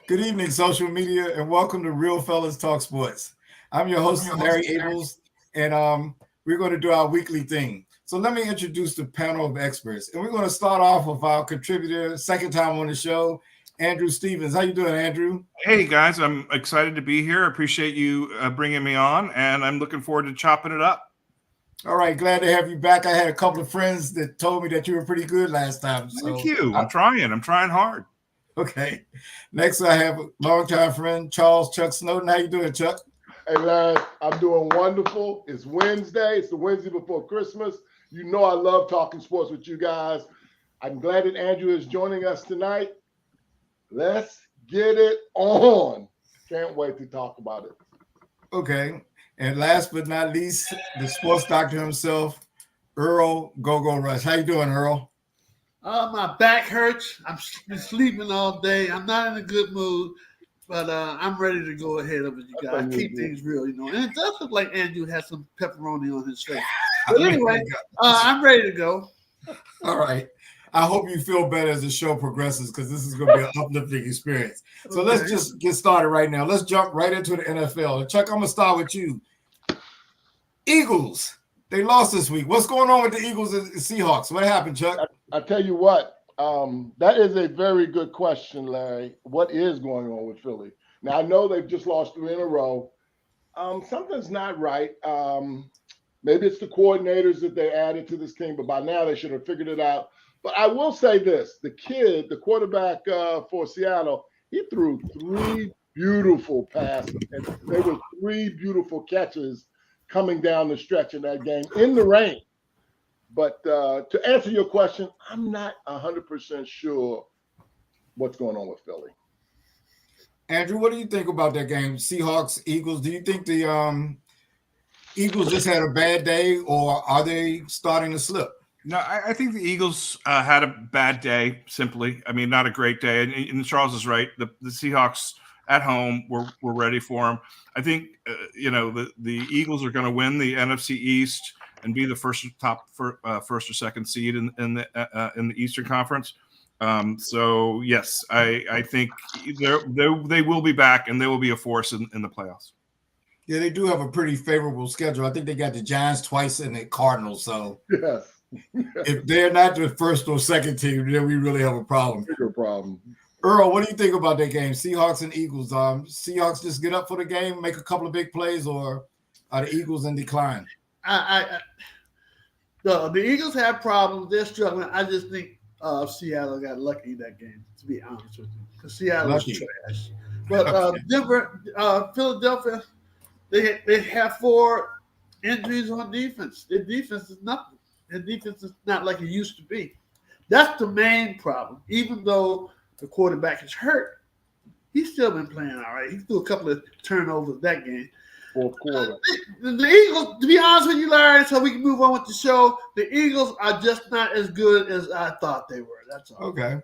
Good evening, social media, and welcome to Real Fellas Talk Sports. I'm your host, Larry Abels, and we're going to do our weekly thing. So let me introduce the panel of experts, and we're going to start off with our contributor, second time on the show, Andrew Stevens. How you doing, Andrew? Hey guys, I'm excited to be here. Appreciate you bringing me on, and I'm looking forward to chopping it up. All right, glad to have you back. I had a couple of friends that told me that you were pretty good last time. Thank you. I'm trying hard. Okay. Next, I have a longtime friend, Charles Chuck Snowden. How you doing, Chuck? Hey, Larry, I'm doing wonderful. It's Wednesday. It's the Wednesday before Christmas. You know I love talking sports with you guys. I'm glad that Andrew is joining us tonight. Let's get it on. Can't wait to talk about it. Okay. And last but not least, the sports doctor himself, Earl Go-Go Rush. How you doing, Earl? My back hurts. I've been sleeping all day. I'm not in a good mood, but I'm ready to go ahead with you guys. Keep things real, And it does look like Andrew has some pepperoni on his face. But anyway, I'm ready to go. All right. I hope you feel better as the show progresses because this is going to be an uplifting experience. So let's just get started right now. Let's jump right into the NFL. Chuck, I'm going to start with you. Eagles. They lost this week. What's going on with the Eagles and Seahawks? What happened, Chuck? I tell you what, that is a very good question, Larry. What is going on with Philly? Now, I know they've just lost 3 in a row. Something's not right. Maybe it's the coordinators that they added to this team, but by now they should have figured it out. But I will say this. The quarterback for Seattle, he threw 3 beautiful passes. And there were 3 beautiful catches coming down the stretch in that game in the rain. But to answer your question, I'm not 100% sure what's going on with Philly. Andrew, what do you think about that game? Seahawks, Eagles. Do you think the Eagles just had a bad day, or are they starting to slip? No, I think the Eagles had a bad day, simply. I mean, not a great day. And Charles is right. The Seahawks at home were ready for them. I think, the Eagles are going to win the NFC East and be the first or second seed in the Eastern Conference. So yes, I think they will be back and they will be a force in the playoffs. Yeah, they do have a pretty favorable schedule. I think they got the Giants twice and the Cardinals. So yes. If they're not the first or second team, then we really have a problem. Bigger problem. Earl, what do you think about that game? Seahawks and Eagles. Seahawks just get up for the game, make a couple of big plays, or are the Eagles in decline? The Eagles have problems. They're struggling. I just think Seattle got lucky in that game, to be honest with you. Because Seattle is trash. But Philadelphia, they have 4 injuries on defense. Their defense is nothing. Their defense is not like it used to be. That's the main problem. Even though the quarterback is hurt, he's still been playing all right. He threw a couple of turnovers that game. Fourth quarter. The Eagles, to be honest with you, Larry, so we can move on with the show, the Eagles are just not as good as I thought they were. That's all. Okay.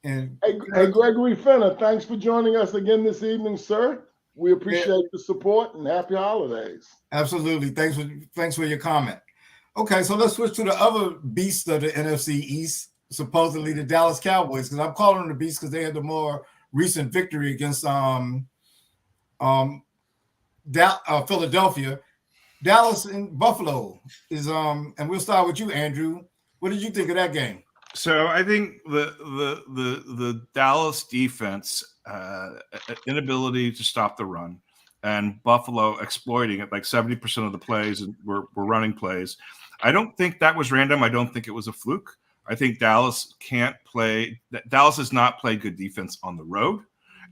And Hey, Gregory Fenner, thanks for joining us again this evening, sir. We appreciate the support and happy holidays. Absolutely. Thanks for your comment. Okay, so let's switch to the other beast of the NFC East, supposedly the Dallas Cowboys, because I'm calling them the beast because they had the more recent victory against Philadelphia. Dallas and Buffalo is and we'll start with you, Andrew. What did you think of that game? So I think the Dallas defense inability to stop the run, and Buffalo exploiting it, like 70% of the plays were running plays. I don't think that was random. I don't think it was a fluke. I think Dallas Dallas has not played good defense on the road,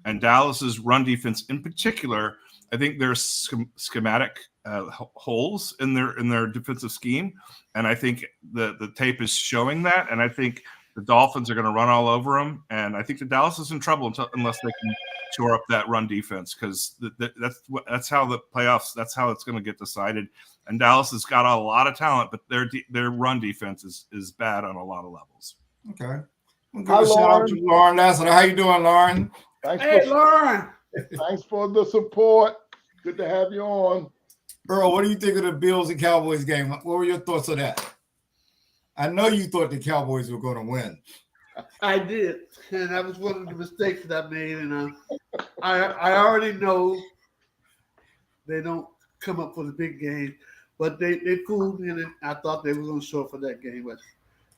and Dallas's run defense in particular, I think there's schematic holes in their defensive scheme, and I think the tape is showing that. And I think the Dolphins are going to run all over them, and I think the Dallas is in trouble unless they can shore up that run defense, because that's how the playoffs. That's how it's going to get decided. And Dallas has got a lot of talent, but their run defense is bad on a lot of levels. Okay. We'll give a shout out to Lauren Lassiter. How you doing, Lauren? Lauren. Thanks for the support. Good to have you on. Earl, what do you think of the Bills and Cowboys game? What were your thoughts of that? I know you thought the Cowboys were going to win. I did, and that was one of the mistakes that I made. And I already know they don't come up for the big game, but they fooled me, and I thought they were going to show up for that game. But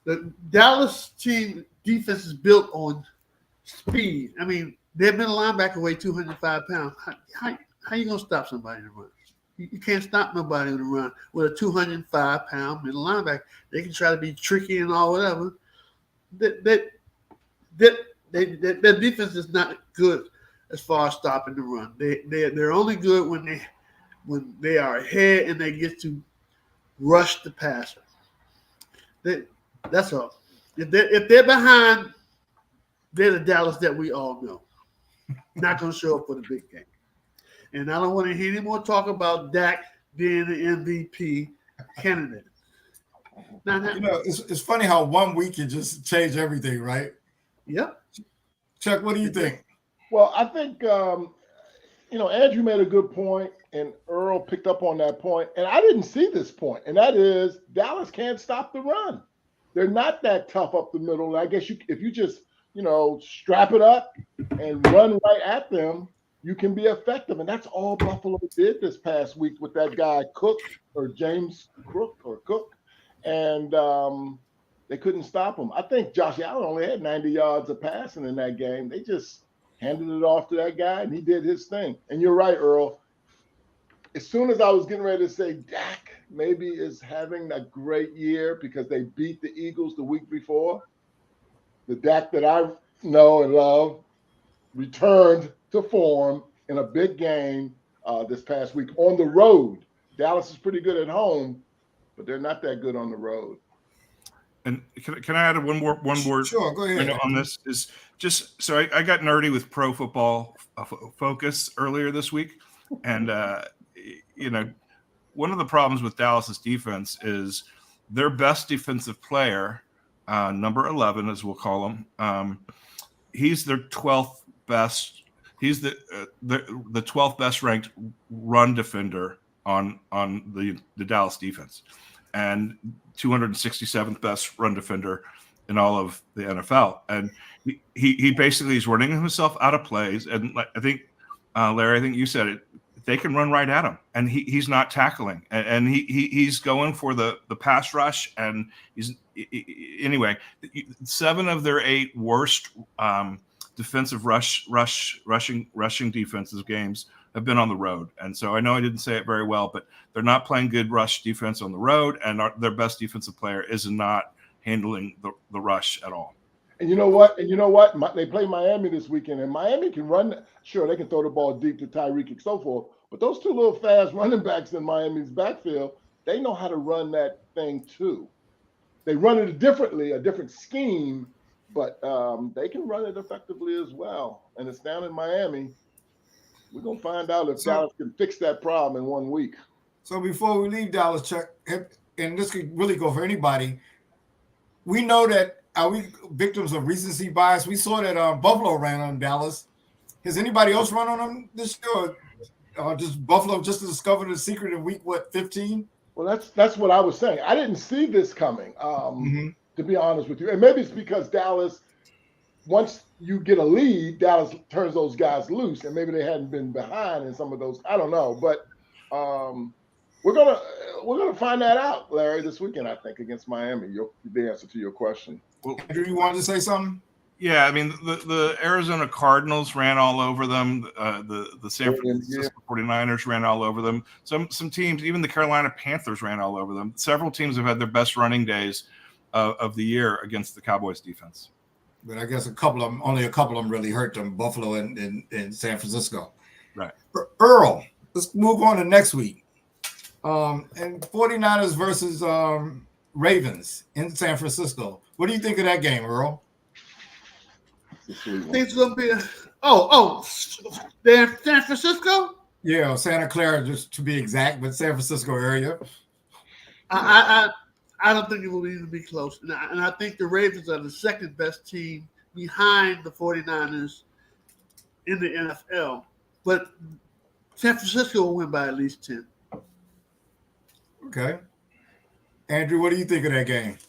the Dallas team defense is built on speed. I mean, their middle linebacker weigh 205 pounds. How you going to stop somebody in the run? You can't stop nobody in the run with a 205-pound middle linebacker. They can try to be tricky and all whatever. Their defense is not good as far as stopping the run. They're only good when they are ahead and they get to rush the passer. That's all. If they're behind, they're the Dallas that we all know. Not going to show up for the big game. And I don't want to hear any more talk about Dak being the MVP candidate. Now, it's funny how 1 week can just change everything, right? Yep. Chuck, what do you think? Well, I think Andrew made a good point, and Earl picked up on that point. And I didn't see this point, and that is Dallas can't stop the run. They're not that tough up the middle. I guess if you just strap it up and run right at them, you can be effective. And that's all Buffalo did this past week with that guy Cook or James Cook. And they couldn't stop him. I think Josh Allen only had 90 yards of passing in that game. They just handed it off to that guy, and he did his thing. And you're right, Earl. As soon as I was getting ready to say Dak maybe is having a great year because they beat the Eagles the week before, the Dak that I know and love returned to form in a big game this past week on the road. Dallas is pretty good at home, but they're not that good on the road. And can I add one more? Sure, go ahead. On this is just so I got nerdy with Pro Football Focus earlier this week, and one of the problems with Dallas's defense is their best defensive player, number 11, as we'll call him. He's their 12th best. He's the 12th best ranked run defender on the Dallas defense, and 267th best run defender in all of the NFL. And he basically is running himself out of plays. And I think, Larry, I think you said it, they can run right at him, and he's not tackling, and he's going for the pass rush. And anyway, 7 of their 8 worst defensive rushing defensive games have been on the road. And so I know I didn't say it very well, but they're not playing good rush defense on the road, and their best defensive player is not handling the rush at all. And you know what? They play Miami this weekend, and Miami can run. Sure, they can throw the ball deep to Tyreek and so forth, but those 2 little fast running backs in Miami's backfield, they know how to run that thing too. They run it differently, a different scheme, but they can run it effectively as well. And it's down in Miami. We're going to find out if Dallas can fix that problem in 1 week. So before we leave Dallas, Chuck, and this could really go for anybody, we know that are we victims of recency bias? We saw that Buffalo ran on Dallas. Has anybody else run on them this year? Or just Buffalo just discovered the secret in week, 15? Well, that's what I was saying. I didn't see this coming, to be honest with you. And maybe it's because Dallas, once you get a lead, Dallas turns those guys loose, and maybe they hadn't been behind in some of those. I don't know, but we're gonna find that out, Larry, this weekend. I think against Miami. The answer to your question. Well, Andrew, you wanted to say something? Yeah, I mean the Arizona Cardinals ran all over them. The San Francisco 49ers ran all over them. Some teams, even the Carolina Panthers, ran all over them. Several teams have had their best running days of the year against the Cowboys defense. But I guess only a couple of them really hurt them, Buffalo and San Francisco. Right. Earl, let's move on to next week. And 49ers versus Ravens in San Francisco. What do you think of that game, Earl? I think it's going to be they're in San Francisco? Yeah, Santa Clara, just to be exact, but San Francisco area. I don't think it will even be close. And I think the Ravens are the second best team behind the 49ers in the NFL. But San Francisco will win by at least 10. Okay. Andrew, what do you think of that game?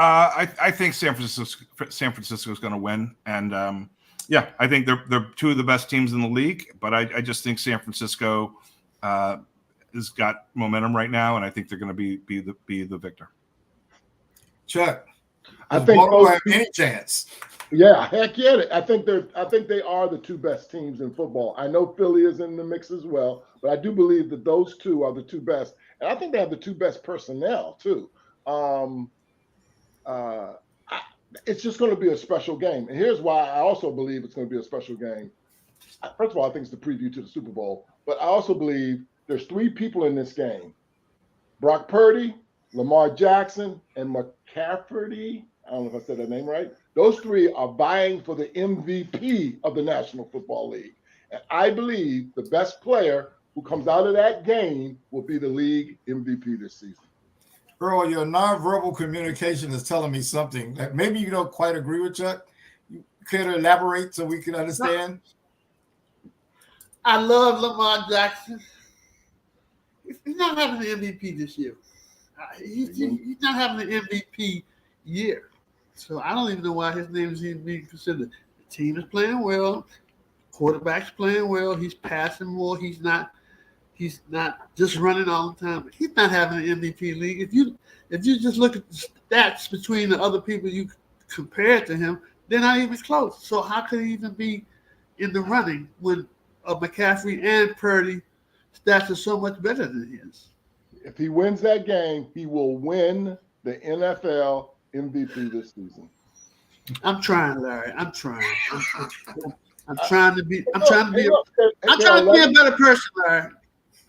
I think San Francisco is going to win, and yeah, I think they're two of the best teams in the league. But I just think San Francisco has got momentum right now, and I think they're going to be the victor. Chuck, I does think Baltimore have any chance? Yeah, heck yeah. I think they are the two best teams in football. I know Philly is in the mix as well, but I do believe that those two are the two best. And I think they have the two best personnel too. It's just going to be a special game. And here's why I also believe it's going to be a special game. First of all, I think it's the preview to the Super Bowl, but I also believe there's three people in this game: Brock Purdy, Lamar Jackson, and McCaffrey. I don't know if I said that name right. Those three are vying for the MVP of the National Football League. And I believe the best player who comes out of that game will be the league MVP this season. Earl, your nonverbal communication is telling me something that maybe you don't quite agree with, Chuck. You care to elaborate so we can understand? I love Lamar Jackson. He's not having the MVP this year. He's not having the MVP year. So I don't even know why his name is even being considered. The team is playing well. Quarterback's playing well. He's passing more. He's not just running all the time. He's not having an MVP league. If you just look at the stats between the other people you compare to him, they're not even close. So how could he even be in the running when McCaffrey and Purdy stats are so much better than his? If he wins that game, he will win the NFL MVP this season. I'm trying, Larry. I'm trying. I'm trying to be a better person, Larry.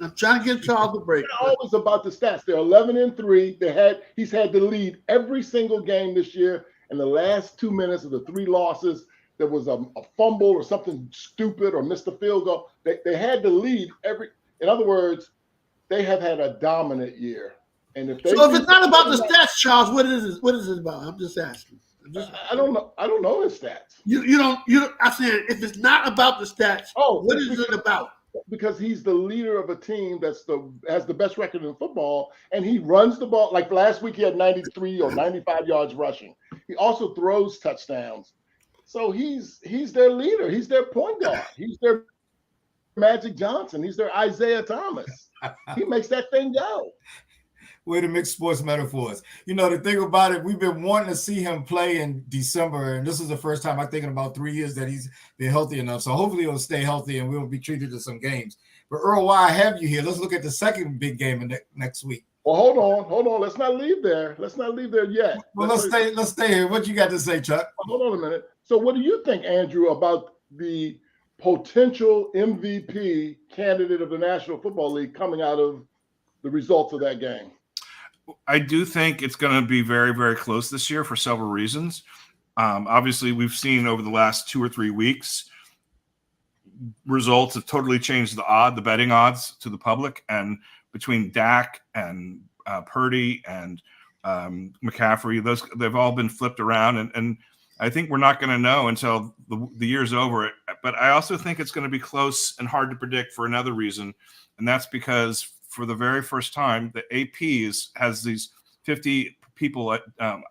I'm trying to give Charles a break. It's always about the stats. They're 11-3. He's had the lead every single game this year. In the last 2 minutes of the three losses, there was a fumble or something stupid or missed a field goal. They had the lead in other words, they have had a dominant year. And if it's not about the stats, Charles, what is it about? I'm just asking. I don't know. I don't know his stats. You don't. I said if it's not about the stats, what is it about? Because he's the leader of a team has the best record in football, and he runs the ball. Like last week, he had 93 or 95 yards rushing. He also throws touchdowns. So he's their leader. He's their point guard. He's their Magic Johnson. He's their Isaiah Thomas. He makes that thing go. Way to mix sports metaphors. You know, the thing about it, we've been wanting to see him play in December, and this is the first time I think in about 3 years that he's been healthy enough. So hopefully he'll stay healthy and we'll be treated to some games. But Earl, while I have you here, let's look at the second big game next week. Well, hold on. Let's not leave there. Yet. Well, let's stay here. What you got to say, Chuck? Hold on a minute. So what do you think, Andrew, about the potential MVP candidate of the National Football League coming out of the results of that game? I do think it's going to be very, very close this year for several reasons. Obviously, we've seen over the last 2 or 3 weeks, results have totally changed the betting odds to the public. And between Dak and Purdy and McCaffrey, they've all been flipped around. And I think we're not going to know until the year's over. But I also think it's going to be close and hard to predict for another reason. And that's because for the very first time, the AP has these 50 people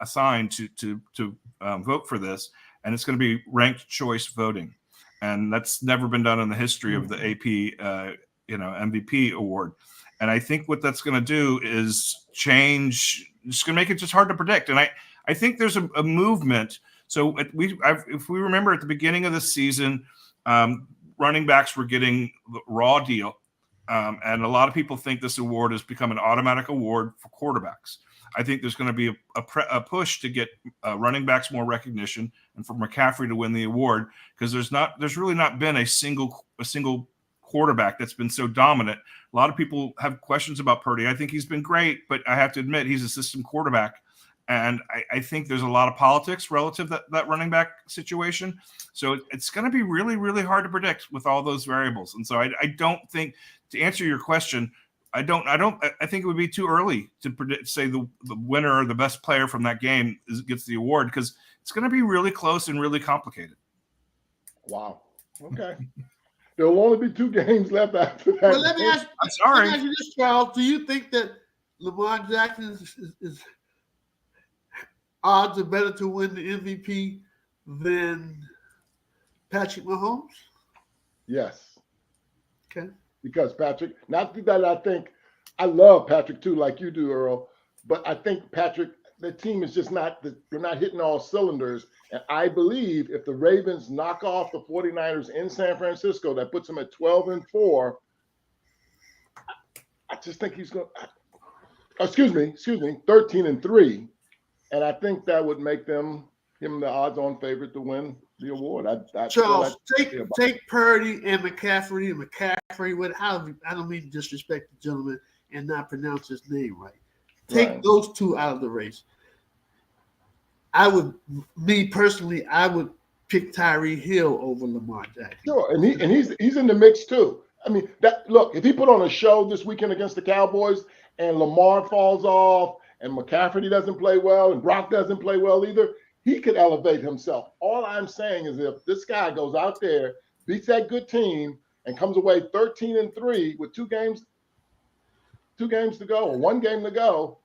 assigned to vote for this, and it's going to be ranked choice voting, and that's never been done in the history of the AP, MVP award. And I think what that's going to do is change. It's going to make it just hard to predict. And I think there's a movement. So if we remember at the beginning of the season, running backs were getting the raw deal. And a lot of people think this award has become an automatic award for quarterbacks. I think there's going to be a push to get running backs more recognition and for McCaffrey to win the award, because there's really not been a single quarterback that's been so dominant. A lot of people have questions about Purdy. I think he's been great, but I have to admit he's a system quarterback. And I think there's a lot of politics relative to that running back situation. So it's going to be really, really hard to predict with all those variables. And so I don't think, to answer your question, I think it would be too early to predict, say the winner or the best player from that game gets the award, because it's going to be really close and really complicated. Wow. Okay. There will only be 2 games left after that. Well, let me ask you this, Charles. Do you think that Lamar Jackson odds are better to win the MVP than Patrick Mahomes? Yes. Okay. Because Patrick, not that I think I love Patrick too, like you do, Earl, but I think Patrick, the team is just not, they're not hitting all cylinders. And I believe if the Ravens knock off the 49ers in San Francisco, that puts them at 12-4. I just think he's going to, excuse me, 13-3. And I think that would make him the odds-on favorite to win the award. Charles, take Purdy and McCaffrey. I don't mean to disrespect the gentleman and not pronounce his name right. Take those two out of the race. I would pick Tyreek Hill over Lamar Jackson. Sure, and he's in the mix too. I mean, if he put on a show this weekend against the Cowboys and Lamar falls off and McCaffrey doesn't play well and Brock doesn't play well either, he could elevate himself. All I'm saying is if this guy goes out there, beats that good team, and comes away 13-3 with two games to go or one game to go,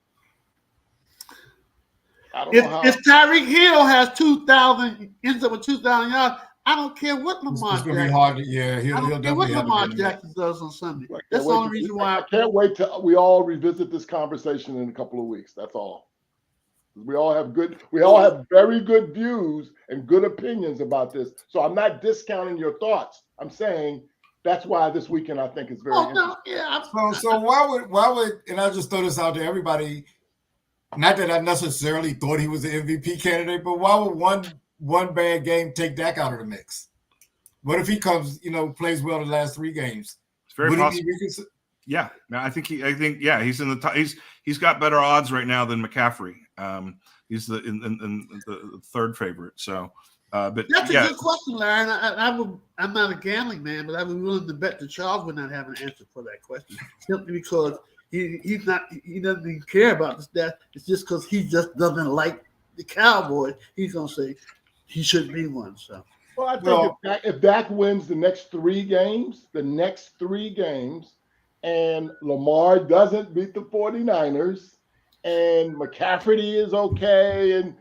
I don't know how. If Tyreek Hill has 2,000, ends up with 2,000 yards, I don't care what Lamar Jackson. It's gonna be hard. He'll care what definitely Lamar Jackson does on Sunday. That's the only reason why I can't wait till we all revisit this conversation in a couple of weeks. That's all. We all have very good views and good opinions about this. So I'm not discounting your thoughts. I'm saying that's why this weekend I think is very interesting. So why would and I'll just throw this out to everybody. Not that I necessarily thought he was an MVP candidate, but why would one bad game take Dak out of the mix? What if he comes, plays well the last 3 games? It's very possible. Yeah, I think he's in the top. He's got better odds right now than McCaffrey. He's the third favorite. So, but that's a good question, Larry. I'm not a gambling man, but I was willing to bet that Charles would not have an answer for that question simply because he doesn't even care about the stats. It's just because he just doesn't like the Cowboys. He's gonna say he shouldn't be one. So. Well, I think if Dak wins the next 3 games, and Lamar doesn't beat the 49ers, and McCaffrey is okay,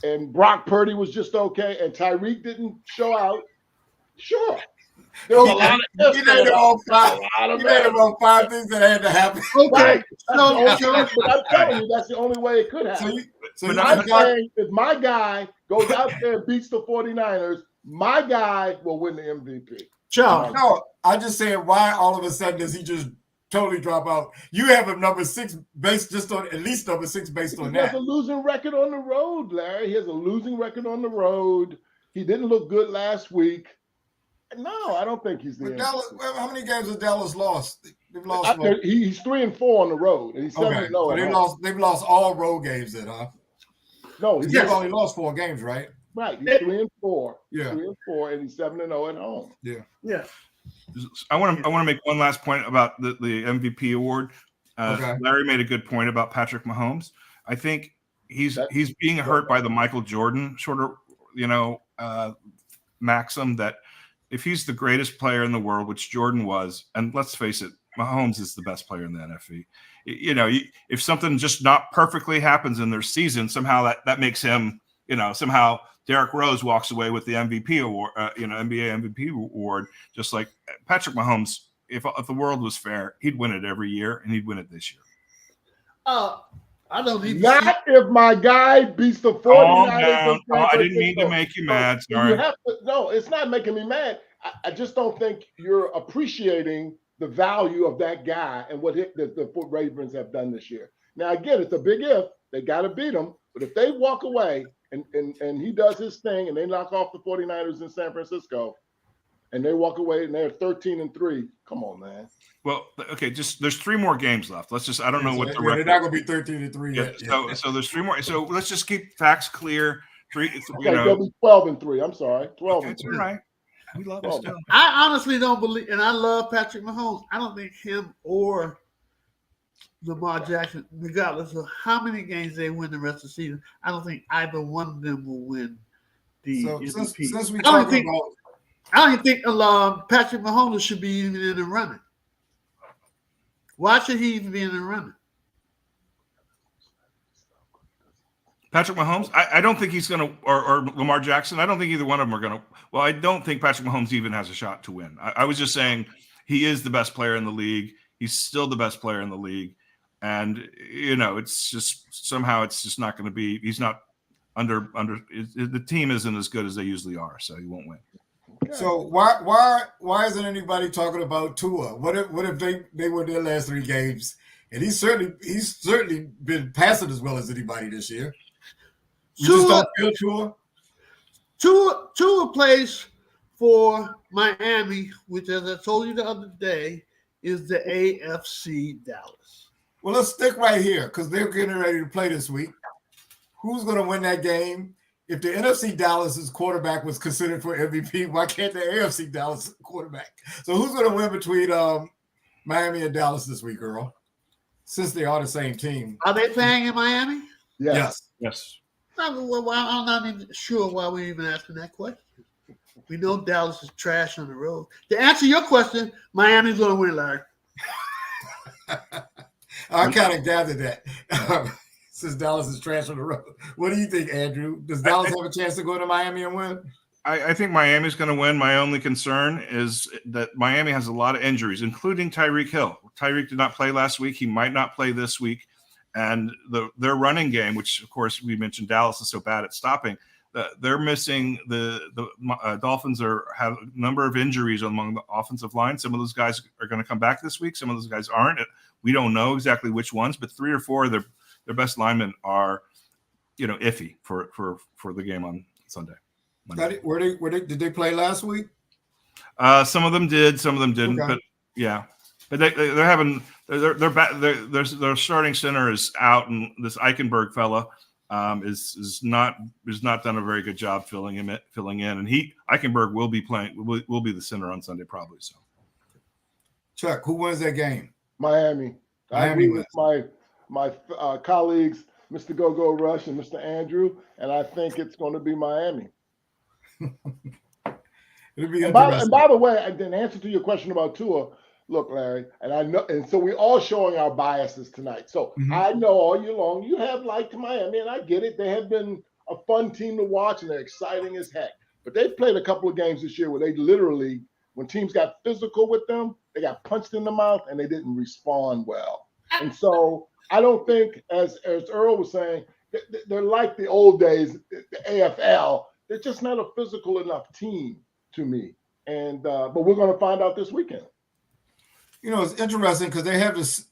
and Brock Purdy was just okay, and Tyreek didn't show out, sure. There was a lot of You named all 5 things that had to happen. Okay. But I'm telling you, that's the only way it could happen. If my guy goes out there and beats the 49ers, my guy will win the MVP. Charles. No, I just said why all of a sudden does he just totally drop out? You have him number 6 based just on at least number 6 based on that. He has a losing record on the road, Larry. He has a losing record on the road. He didn't look good last week. No, I don't think he's the Dallas. How many games has Dallas lost? They've lost. He's 3-4 on the road, and he's 7-0. So they've lost all road games then, huh? No, he's only lost 4 games, right? Right. He's 3-4. Yeah. 3-4, and he's 7-0 at home. Yeah. Yeah. I want to make one last point about the MVP award. Larry made a good point about Patrick Mahomes. I think he's being hurt by the Michael Jordan sort of maxim that if he's the greatest player in the world, which Jordan was, and let's face it, Mahomes is the best player in the NFL. If something just not perfectly happens in their season, somehow that makes him, somehow Derrick Rose walks away with the MVP award, NBA MVP award, just like Patrick Mahomes. If the world was fair, he'd win it every year, and he'd win it this year. I don't even not if my guy beats the 49ers. I didn't mean to make you mad. Sorry. No, it's not making me mad. I just don't think you're appreciating the value of that guy and what the Ravens have done this year. Now, again, it's a big if. They got to beat him. But if they walk away and he does his thing and they knock off the 49ers in San Francisco and they walk away and they're 13-3, come on, man. Well, okay, there's 3 more games left. I don't know what the record. They're not going to be 13-3 yet. So there's 3 more. So let's just keep facts clear. They'll be 12-3. I'm sorry, 12-3. That's all right. We love us still. I honestly don't believe, and I love Patrick Mahomes. I don't think him or Lamar Jackson, regardless of how many games they win the rest of the season, I don't think either one of them will win the MVP. Since we I don't even think Patrick Mahomes should be even in the running. Why should he even be in the running? Patrick Mahomes, I don't think he's going to, or Lamar Jackson. I don't think either one of them are going to. Well, I don't think Patrick Mahomes even has a shot to win. I was just saying he is the best player in the league. He's still the best player in the league. And, it's just somehow it's just not going to be, he's not under the team isn't as good as they usually are. So he won't win. So why isn't anybody talking about Tua? What if they were their last 3 games? And he's certainly been passing as well as anybody this year. We just don't feel Tua. Tua plays for Miami, which, as I told you the other day, is the AFC Dallas. Well, let's stick right here because they're getting ready to play this week. Who's going to win that game? If the NFC Dallas's quarterback was considered for MVP, why can't the AFC Dallas quarterback? So who's going to win between Miami and Dallas this week, Earl? Since they are the same team. Are they playing in Miami? Yes. Well, I'm not even sure why we're even asking that question. We know Dallas is trash on the road. To answer your question, Miami's going to win, Larry. I kind of gathered that. Since Dallas is trash on the road. What do you think, Andrew? Does Dallas have a chance to go to Miami and win? I think Miami's going to win. My only concern is that Miami has a lot of injuries, including Tyreek Hill. Tyreek did not play last week. He might not play this week. And their running game, which, of course, we mentioned Dallas is so bad at stopping, they're missing the Dolphins have a number of injuries among the offensive line. Some of those guys are going to come back this week. Some of those guys aren't. We don't know exactly which ones, but 3 or 4 of their best linemen are, iffy for the game on Sunday. Did they play last week? Some of them did, some of them didn't. Okay. But yeah, but they're having their starting center is out, and this Eichenberg fella is not done a very good job filling in, and Eichenberg will be be the center on Sunday probably. So, Chuck, who wins that game? Miami. I agree with my colleagues, Mr. Go-Go Rush and Mr. Andrew, and I think it's going to be Miami. It'll be and by the way, in answer to your question about Tua, look, Larry, and I know, and so we're all showing our biases tonight. So I know all year long you have liked Miami, and I get it. They have been a fun team to watch, and they're exciting as heck. But they've played a couple of games this year where they literally, when teams got physical with them, they got punched in the mouth, and they didn't respond well. And so I don't think, as Earl was saying, they're like the old days, the AFL. They're just not a physical enough team to me. And but we're going to find out this weekend. It's interesting because they have this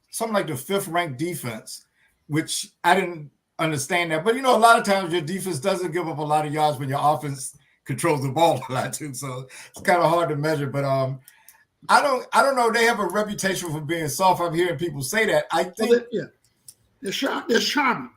something like the 5th ranked defense, which I didn't understand that. But a lot of times your defense doesn't give up a lot of yards when your offense controls the ball a lot too. So it's kind of hard to measure. But I don't know. They have a reputation for being soft. I'm hearing people say that. I think they're charming.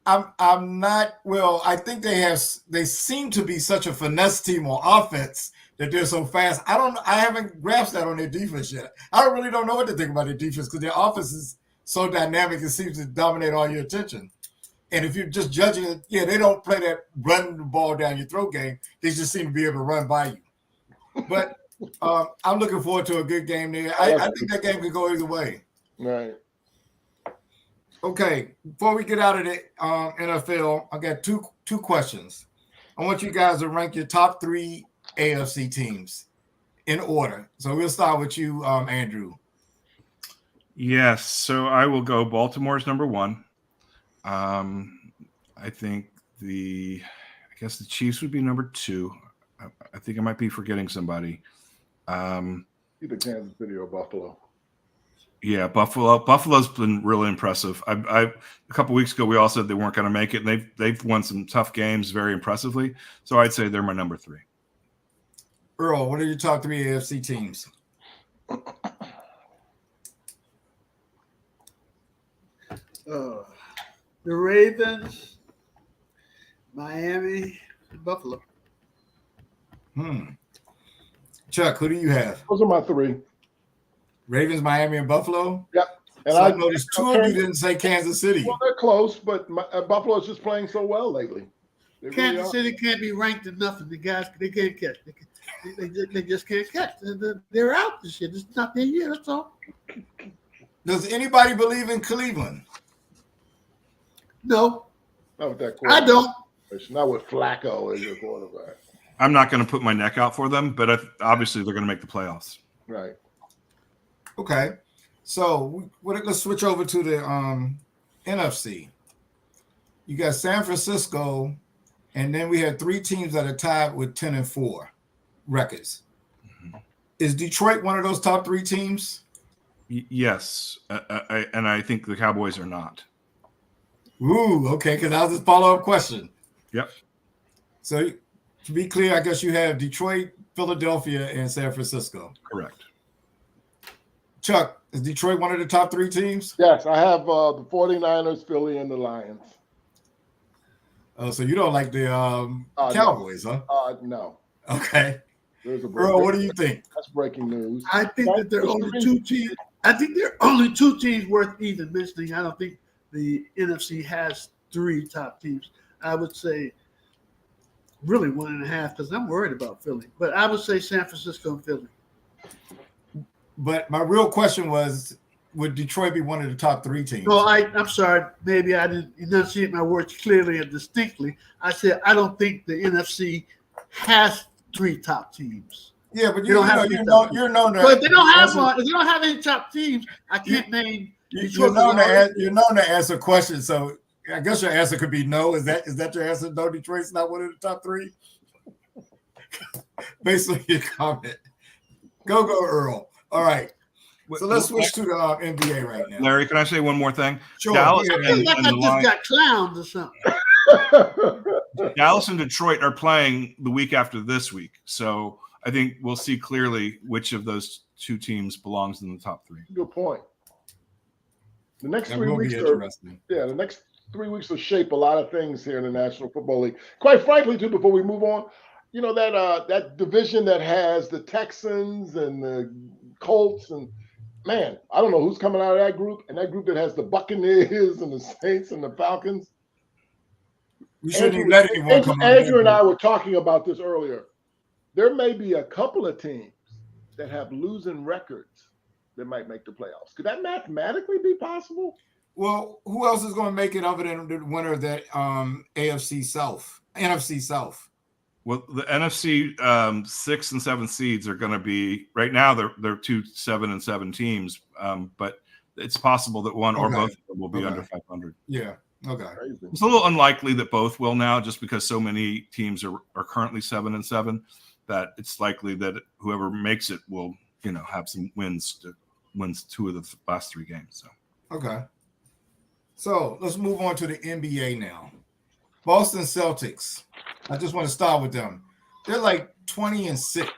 I'm not. Well, I think they seem to be such a finesse team on offense that they're so fast. I haven't grasped that on their defense yet. I really don't know what to think about their defense because their offense is so dynamic. It seems to dominate all your attention. And if you're just judging it, they don't play that run the ball down your throat game. They just seem to be able to run by you. But I'm looking forward to a good game there. I think that game could go either way. Right. Okay, before we get out of the NFL, I got two questions. I want you guys to rank your top 3 AFC teams in order. So we'll start with you, Andrew. Yes, so I will go Baltimore's number 1. I think I guess the Chiefs would be number 2. I think I might be forgetting somebody. Either Kansas City or Buffalo. Yeah, Buffalo's been really impressive. A couple weeks ago we all said they weren't going to make it, and they've won some tough games very impressively. So I'd say they're my number 3. Earl, what are your top 3 AFC teams? The Ravens, Miami, and Buffalo. Chuck, who do you have? Those are my 3. Ravens, Miami, and Buffalo? Yep. And so I noticed 2 of you didn't say Kansas City. Well, they're close, but Buffalo's just playing so well lately. Kansas City can't be ranked in nothing. The guys, they can't catch. They just can't catch. They're out this year. It's not their year. That's all. Does anybody believe in Cleveland? No. Not with that I quarterback. don't. Not with Flacco as your quarterback. I'm not going to put my neck out for them, but obviously they're going to make the playoffs. Right. Okay. So let's switch over to the NFC. You got San Francisco, and then we had 3 teams that are tied with 10-4 records. Mm-hmm. Is Detroit one of those top 3 teams? Yes, and I think the Cowboys are not. Ooh, okay, because that was a follow-up question. Yep. So to be clear, I guess you have Detroit, Philadelphia, and San Francisco. Correct. Chuck, is Detroit one of the top 3 teams? Yes, I have the 49ers, Philly, and the Lions. Oh, so you don't like the Cowboys, no. huh? No. Okay. There's a Earl, what do you think? That's breaking news. I think that there are only 2 teams. I think there are only 2 teams worth even mentioning. I don't think the NFC has 3 top teams. I would say really 1.5 because I'm worried about Philly. But I would say San Francisco and Philly. But my real question was, would Detroit be one of the top 3 teams? No, I'm sorry. Maybe I didn't enunciate my words clearly and distinctly. I said I don't think the NFC has 3 top teams. Yeah, but you're known to. But if they don't have one, if they don't have any top teams, I can't name. You're known to answer questions, so I guess your answer could be no. Is that your answer? No, Detroit's not one of the top 3. Based on your comment, go Earl. All right. So let's switch to the NBA right now. Larry, can I say one more thing? Sure. Dallas I feel like I just got clowned or something. Dallas and Detroit are playing the week after this week, so I think we'll see clearly which of those 2 teams belongs in the top 3. Good point. The next That 3 will weeks be are interesting. the next 3 weeks will shape a lot of things here in the National Football League. Quite frankly, too, before we move on, you know that division that has the Texans and the Colts and man, I don't know who's coming out of that group, and that group that has the Buccaneers and the Saints and the Falcons. We shouldn't even let anyone come out. Andrew and I were talking about this earlier. There may be a couple of teams that have losing records that might make the playoffs. Could that mathematically be possible? Well, who else is going to make it other than the winner of that NFC South? Well, the NFC 6 and 7 seeds are going to be right now. They're 2 7 and 7 teams, but it's possible that one or both of them will be under 500. Yeah. Okay. It's a little unlikely that both will now, just because so many teams are currently 7 and 7. That it's likely that whoever makes it will, have some wins 2 of the last 3 games. So okay. So let's move on to the NBA now. Boston Celtics. I just want to start with them. They're like 20-6,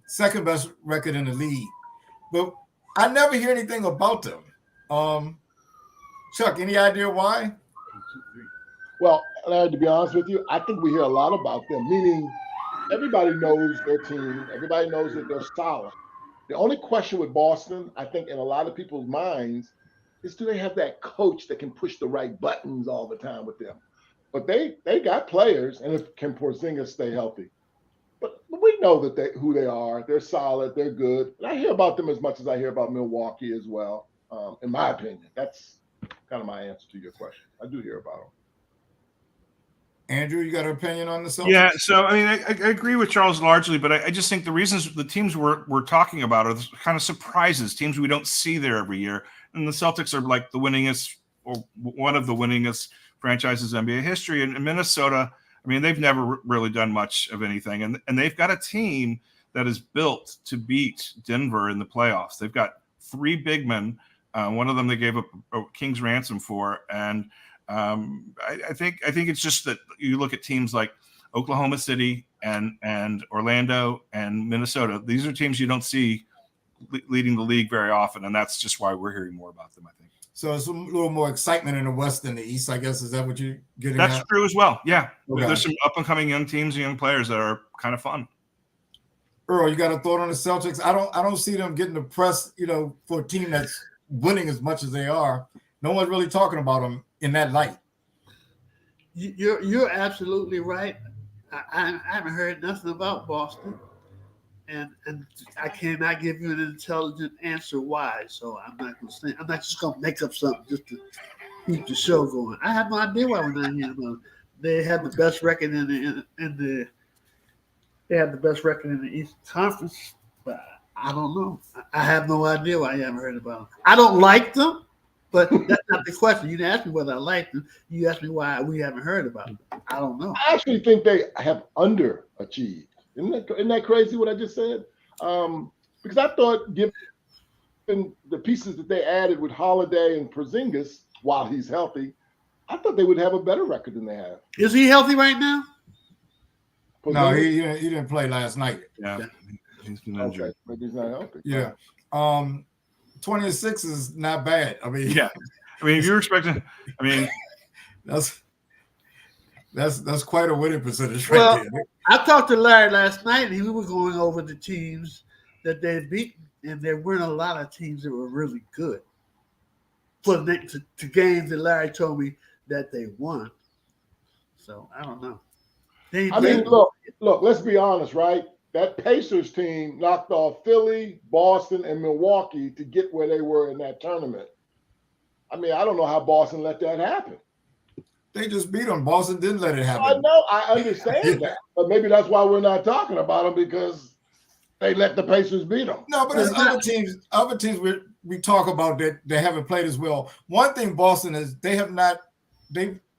second best record in the league. But I never hear anything about them. Chuck, any idea why? Well, Larry, to be honest with you, I think we hear a lot about them, meaning everybody knows their team. Everybody knows that they're solid. The only question with Boston, I think, in a lot of people's minds, is do they have that coach that can push the right buttons all the time with them? But they got players, and if can Porzingis stay healthy? But we know that who they are. They're solid. They're good. And I hear about them as much as I hear about Milwaukee as well, in my opinion. That's kind of my answer to your question. I do hear about them. Andrew, you got an opinion on the Celtics? Yeah, so I mean, I agree with Charles largely, but I just think the reasons the teams we're talking about are kind of surprises, teams we don't see there every year. And the Celtics are like the winningest, or one of the winningest franchises in NBA history. And in Minnesota, I mean, they've never really done much of anything. And they've got a team that is built to beat Denver in the playoffs. They've got 3 big men. One of them they gave up a king's ransom for. And I think it's just that you look at teams like Oklahoma City and Orlando and Minnesota. These are teams you don't see leading the league very often, and that's just why we're hearing more about them, I think. So it's a little more excitement in the West than the East, I guess. Is that what you're getting at? That's true as well, yeah. Okay. There's some up-and-coming young teams and young players that are kind of fun. Earl, you got a thought on the Celtics? I don't see them getting the press, for a team that's winning as much as they are. No one's really talking about them in that light. You're absolutely right. I haven't heard nothing about Boston. And I cannot give you an intelligent answer why. So I'm not just going to make up something just to, keep the show going. I have no idea why we're not hearing about them. They have the best record they have the best record in the East Conference, but I don't know. I have no idea why you haven't heard about them. I don't like them, but that's not the question. You didn't ask me whether I like them. You asked me why we haven't heard about them. I don't know. I actually think they have underachieved. Isn't that crazy what I just said? Because I thought, given the pieces that they added with Holiday and Porzingis while he's healthy, I thought they would have a better record than they have. Is he healthy right now? No, he didn't play last night. Yeah, he's been injured. Okay, maybe he's not healthy. Yeah. 26 is not bad. I mean, Yeah, I mean, if you're expecting, I mean, that's quite a winning percentage Well, right there. I talked to Larry last night, and he was going over the teams that they beat, and there weren't a lot of teams that were really good. For the next to games that Larry told me that they won. So I don't know. Look, let's be honest, right? That Pacers team knocked off Philly, Boston, and Milwaukee to get where they were in that tournament. I mean, I don't know how Boston let that happen. They just beat them. Boston didn't let it I happen. know, I understand that, but maybe that's why we're not talking about them, because they let the Pacers beat them. No, but there's other teams we talk about that they haven't played as well. One thing Boston is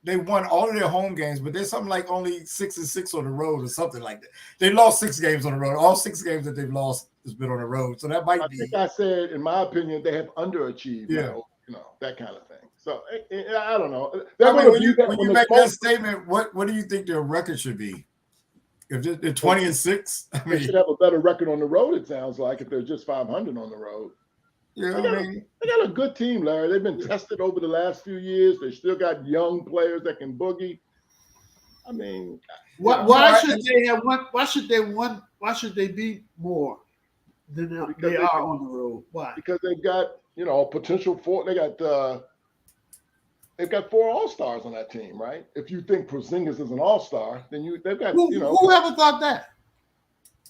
they won all of their home games, but there's something like only 6-6 on the road or something like that. They lost 6 games on the road. All 6 games that they've lost has been on the road. So that might be. I think I said, in my opinion, they have underachieved. Yeah. You know, that kind of thing. So I don't know. I mean, when you make that statement, what do you think their record should be? If they're 20-6, I They mean, should have a better record on the road, it sounds like, if they're just 500 on the road. yeah, They got a good team, Larry. They've been tested over the last few years. They still got young players that can boogie. I mean, why should they have one? Why should they won? Why should they be more than they are on the road? Why? Because they've got potential for. They've got 4 All-Stars on that team, right? If you think Porzingis is an All-Star, then they've got Whoever thought that?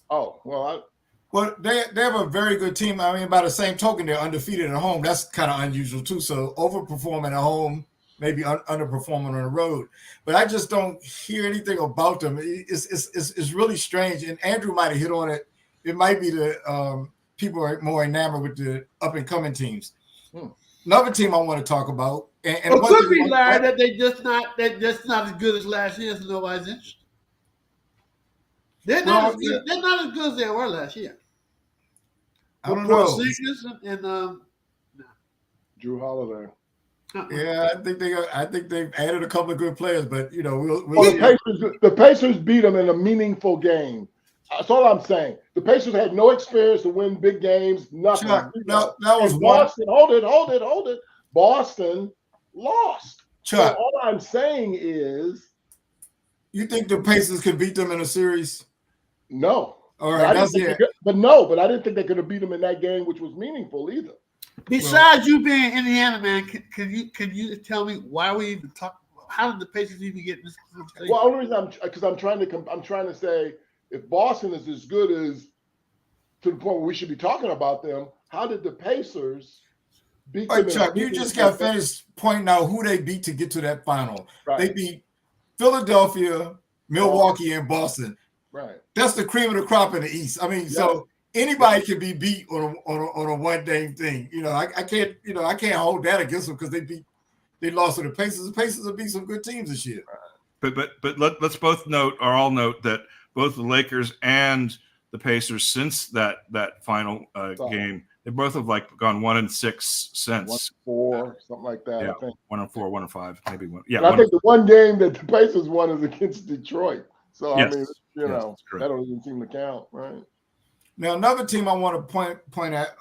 Oh well, well, they have a very good team. I mean, by the same token, they're undefeated at home. That's kind of unusual too. So overperforming at home, maybe underperforming on the road. But I just don't hear anything about them. It's really strange. And Andrew might have hit on it. It might be the people are more enamored with the up and coming teams. Another team I want to talk about. And it could be, Larry, that they're just not as good as last year, so nobody's interested. They're not as good as they were last year. I don't know. And Drew Holiday. Yeah, I think they've added a couple of good players, but we'll the Pacers beat them in a meaningful game. That's all I'm saying. The Pacers had no experience to win big games. Nothing. Chuck, that was Boston. Hold it. Boston lost. Chuck, so all I'm saying is, you think the Pacers could beat them in a series? No. All right, but I didn't think they could have beat them in that game, which was meaningful either. Besides you being Indiana, man, can you tell me why we even talk? How did the Pacers even get in this conversation? Well, the only reason I'm trying to say, if Boston is as good as to the point where we should be talking about them, how did the Pacers beat them? Chuck, you just got finished pointing out who they beat to get to that final. Right. They beat Philadelphia, Milwaukee, and Boston. Right. That's the cream of the crop in the East. I mean, so anybody can be beat on a one game thing. I can't hold that against them because they lost to the Pacers. The Pacers have beat some good teams this year. But let's both all note that both the Lakers and the Pacers, since that final game, they both have gone 1-6 since 1-4, something like that. Yeah, I think 1-4, 1-5, maybe one. Yeah, I think the one game that the Pacers won is against Detroit. So yes. I mean, Yes, that don't even seem to count, right? Now, another team I want to point at,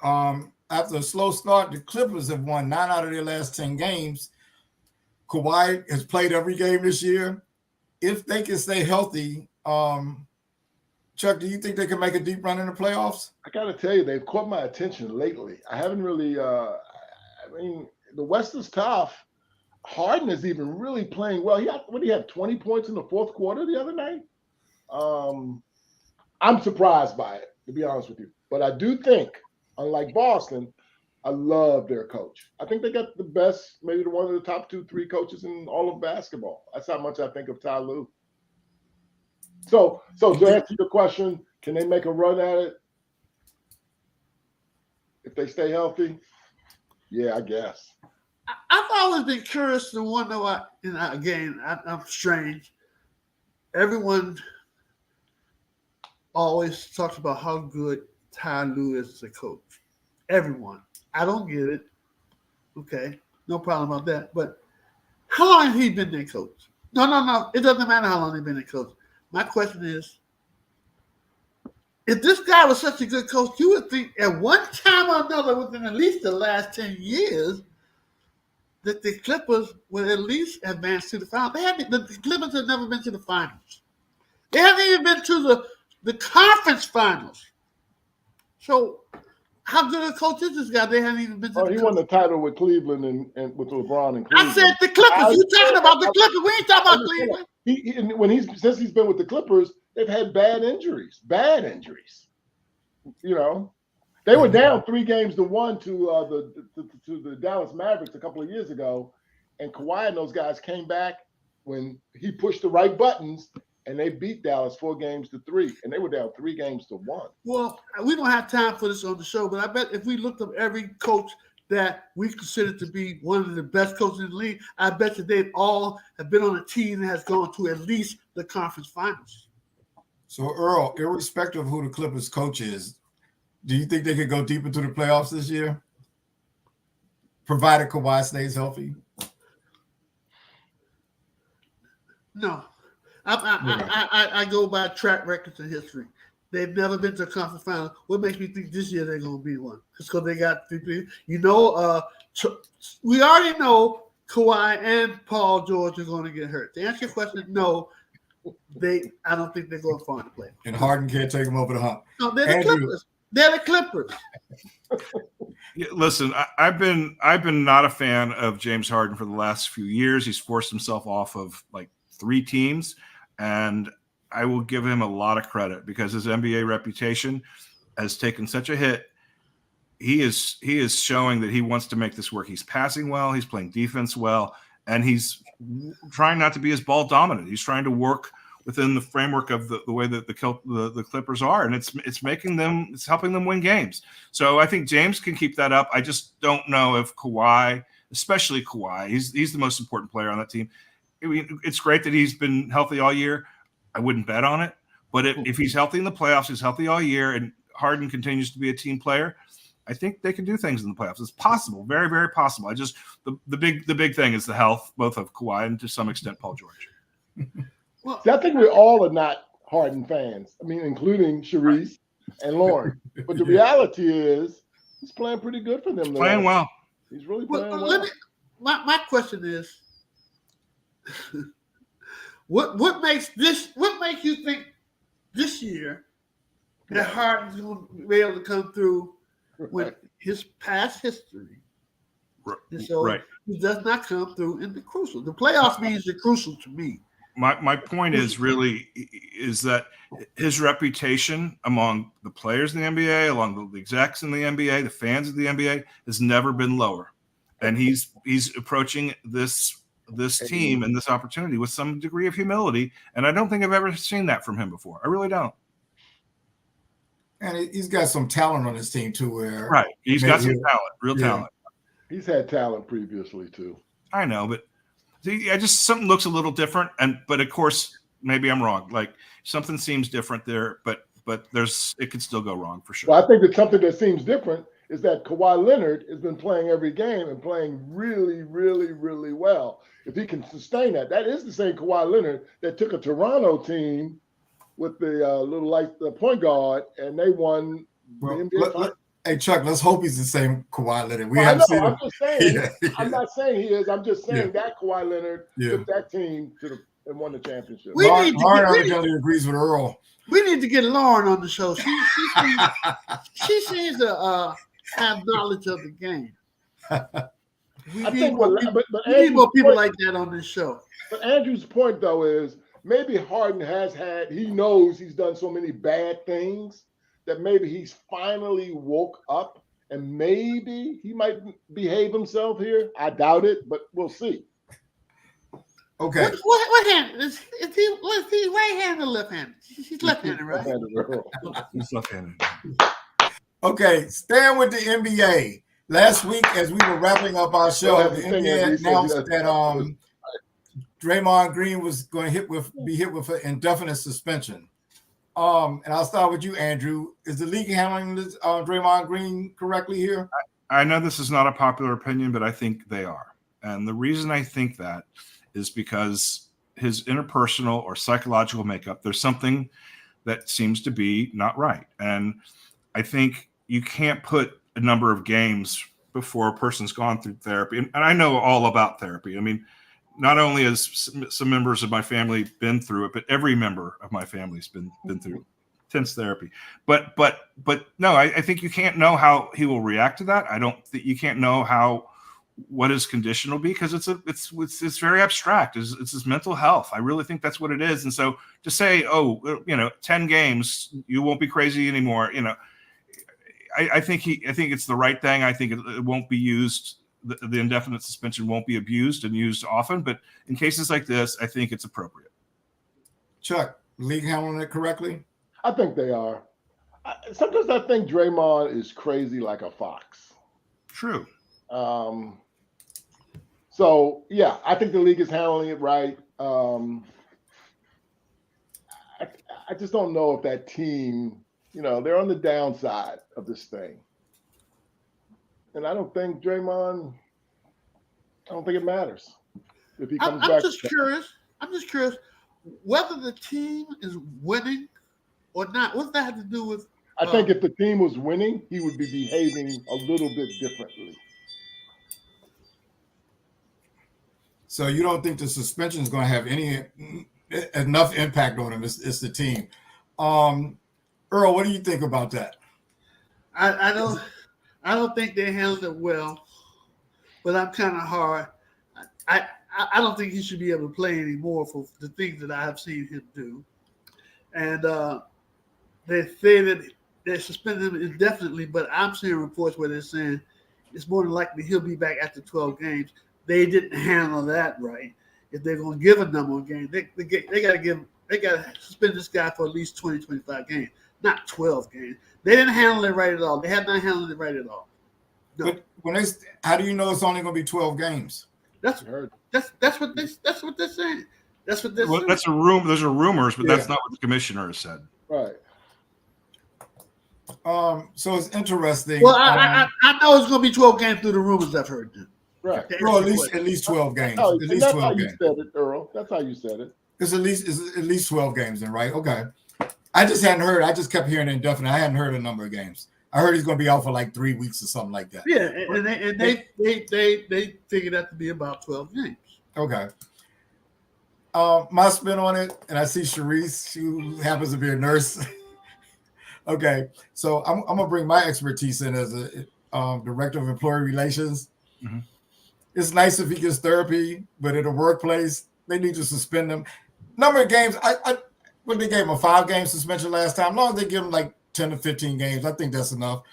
after a slow start, the Clippers have won 9 out of their last 10 games. Kawhi has played every game this year. If they can stay healthy, Chuck, do you think they can make a deep run in the playoffs? I got to tell you, they've caught my attention lately. I haven't really. I mean, the West is tough. Harden is even really playing well. He had 20 points in the fourth quarter the other night. I'm surprised by it, to be honest with you. But I do think, unlike Boston, I love their coach. I think they got the best, maybe one of the top 2-3 coaches in all of basketball. That's how much I think of Ty Lue. So to answer your question, can they make a run at it if they stay healthy? Yeah, I guess. I've always been curious to wonder why. Again, I'm strange. Everyone always talks about how good Ty Lue is as a coach. Everyone. I don't get it. Okay, no problem about that. But how long has he been their coach? No. It doesn't matter how long he's been their coach. My question is, if this guy was such a good coach, you would think at one time or another within at least the last 10 years that the Clippers would at least advance to the finals. The Clippers have never been to the finals. They haven't even been to the conference finals. So how good a coach is this guy? They haven't even been to he won the title with Cleveland and with LeBron and Cleveland. I said the Clippers. You talking about the Clippers. We ain't talking about Cleveland. Since he's been with the Clippers, they've had bad injuries. You know, they were down 3-1 to the Dallas Mavericks a couple of years ago, and Kawhi and those guys came back when he pushed the right buttons, and they beat Dallas 4-3, and they were down 3-1. Well, we don't have time for this on the show, but I bet if we looked up every coach that we consider to be one of the best coaches in the league, I bet you they'd all have been on a team that has gone to at least the conference finals. So, Earl, irrespective of who the Clippers coach is, do you think they could go deep into the playoffs this year, provided Kawhi stays healthy? No. I go by track records and history. They've never been to a conference final. What makes me think this year they're going to be one? It's because they got 3. We already know Kawhi and Paul George are going to get hurt. To answer your question, no. I don't think they're going far in the playoffs. And Harden can't take them over the hump. No, they're the Clippers. They're the Clippers. Yeah, listen, I've been not a fan of James Harden for the last few years. He's forced himself off of like 3 teams, and I will give him a lot of credit because his NBA reputation has taken such a hit. He is showing that he wants to make this work. He's passing well, he's playing defense well, and he's trying not to be as ball dominant. He's trying to work within the framework of the way that the Clippers are, and it's helping them win games. So I think James can keep that up. I just don't know if Kawhi, especially Kawhi, he's the most important player on that team. I mean, it's great that he's been healthy all year. I wouldn't bet on it, but if he's healthy in the playoffs, he's healthy all year, and Harden continues to be a team player, I think they can do things in the playoffs. It's possible, very, very possible. The big thing is the health, both of Kawhi and to some extent Paul George. Well, I think we all are not Harden fans. I mean, including Sharice and Lauren. But the reality is, he's playing pretty good for them. He's playing well. He's really playing well. My question is, what makes you think this year that Harden's going to be able to come through with his past history? And so he does not come through in the crucial. The playoffs means the crucial to me. My point is that his reputation among the players in the NBA, along the execs in the NBA, the fans of the NBA, has never been lower, and he's approaching this team and this opportunity with some degree of humility, and I don't think I've ever seen that from him before. I really don't. And he's got some talent on his team too. He's got some talent, talent. He's had talent previously too. I know, but something looks a little different, but of course maybe I'm wrong. Like something seems different there, but it could still go wrong for sure. Well, I think that something that seems different is that Kawhi Leonard has been playing every game and playing really, really, really well. If he can sustain that is the same Kawhi Leonard that took a Toronto team with the point guard, and they won the NBA. Hey, Chuck, let's hope he's the same Kawhi Leonard. I'm just saying. I'm not saying he is. I'm just saying that Kawhi Leonard took that team and won the championship. Lauren evidently agrees with Earl. We need to get Lauren on the show. She seems to have knowledge of the game. We need more people like that on this show. But Andrew's point, though, is maybe Harden he knows he's done so many bad things that maybe he's finally woke up and maybe he might behave himself here. I doubt it, but we'll see. Okay. What hand is he? Was he right-handed or left-handed? He's left-handed, right? He's left-handed. Okay, staying with the NBA. Last week, as we were wrapping up our show, the NBA announced that Draymond Green was going to be hit with an indefinite suspension. And I'll start with you, Andrew. Is the league handling this, Draymond Green correctly here? I know this is not a popular opinion, but I think they are. And the reason I think that is because his interpersonal or psychological makeup, there's something that seems to be not right. And I think you can't put a number of games before a person's gone through therapy. And I know all about therapy. I mean, not only has some members of my family been through it, but every member of my family's been through intense therapy. But no, I think you can't know how he will react to that. I don't think you can't know what his condition will be, because it's very abstract. It's his mental health. I really think that's what it is. And so to say, 10 games, you won't be crazy anymore. I think it's the right thing. I think it won't be used. The indefinite suspension won't be abused and used often, but in cases like this, I think it's appropriate. Chuck, league handling it correctly? I think they are. Sometimes I think Draymond is crazy like a fox. True. So yeah, I think the league is handling it right. I just don't know if that team, they're on the downside of this thing. And I don't think Draymond, it matters if he comes back. I'm just curious whether the team is winning or not. What's that have to do with? I think if the team was winning, he would be behaving a little bit differently. So you don't think the suspension is going to have enough impact on him? It's the team. Earl, what do you think about that? I don't think they handled it well, but I'm kind of hard. I don't think he should be able to play anymore for the things that I have seen him do. And they say that they suspended him indefinitely, but I'm seeing reports where they're saying it's more than likely he'll be back after 12 games. They didn't handle that right. If they're going to give a number of games, they got to suspend this guy for at least 20, 25 games, not 12 games. They didn't handle it right at all. They have not handled it right at all. No. But how do you know it's only going to be 12 games? That's what they're saying. That's what they're saying. That's a room. Those are rumors, but that's not what the commissioner has said. Right. So it's interesting. Well, I know it's going to be 12 games through the rumors I've heard. Right. Well, at least 12 games. At least that's 12 how games. you said it, Earl. That's how you said it. It's at least 12 games then, right? Okay. I just hadn't heard. I just kept hearing indefinite. I hadn't heard a number of games. I heard he's going to be out for like 3 weeks or something like that. Yeah, and they figured that to be about 12 games. Okay. My spin on it, and I see Sharice, who happens to be a nurse. Okay, so I'm gonna bring my expertise in as a director of employee relations. Mm-hmm. It's nice if he gets therapy, but in the workplace, they need to suspend him. Number of games, when they gave him a 5-game suspension last time, as long as they give him like 10 to 15 games, I think that's enough.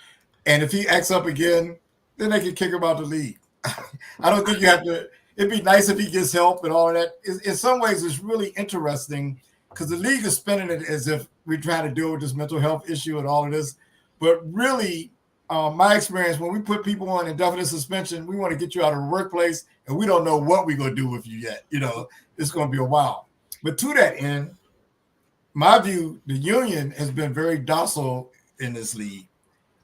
And if he acts up again, then they can kick him out the league. I don't think you have to. It'd be nice if he gets help and all of that. In some ways, it's really interesting because the league is spinning it as if we're trying to deal with this mental health issue and all of this. But really, my experience, when we put people on indefinite suspension, we want to get you out of the workplace, and we don't know what we're going to do with you yet. It's going to be a while. But to that end, my view, the union has been very docile in this league.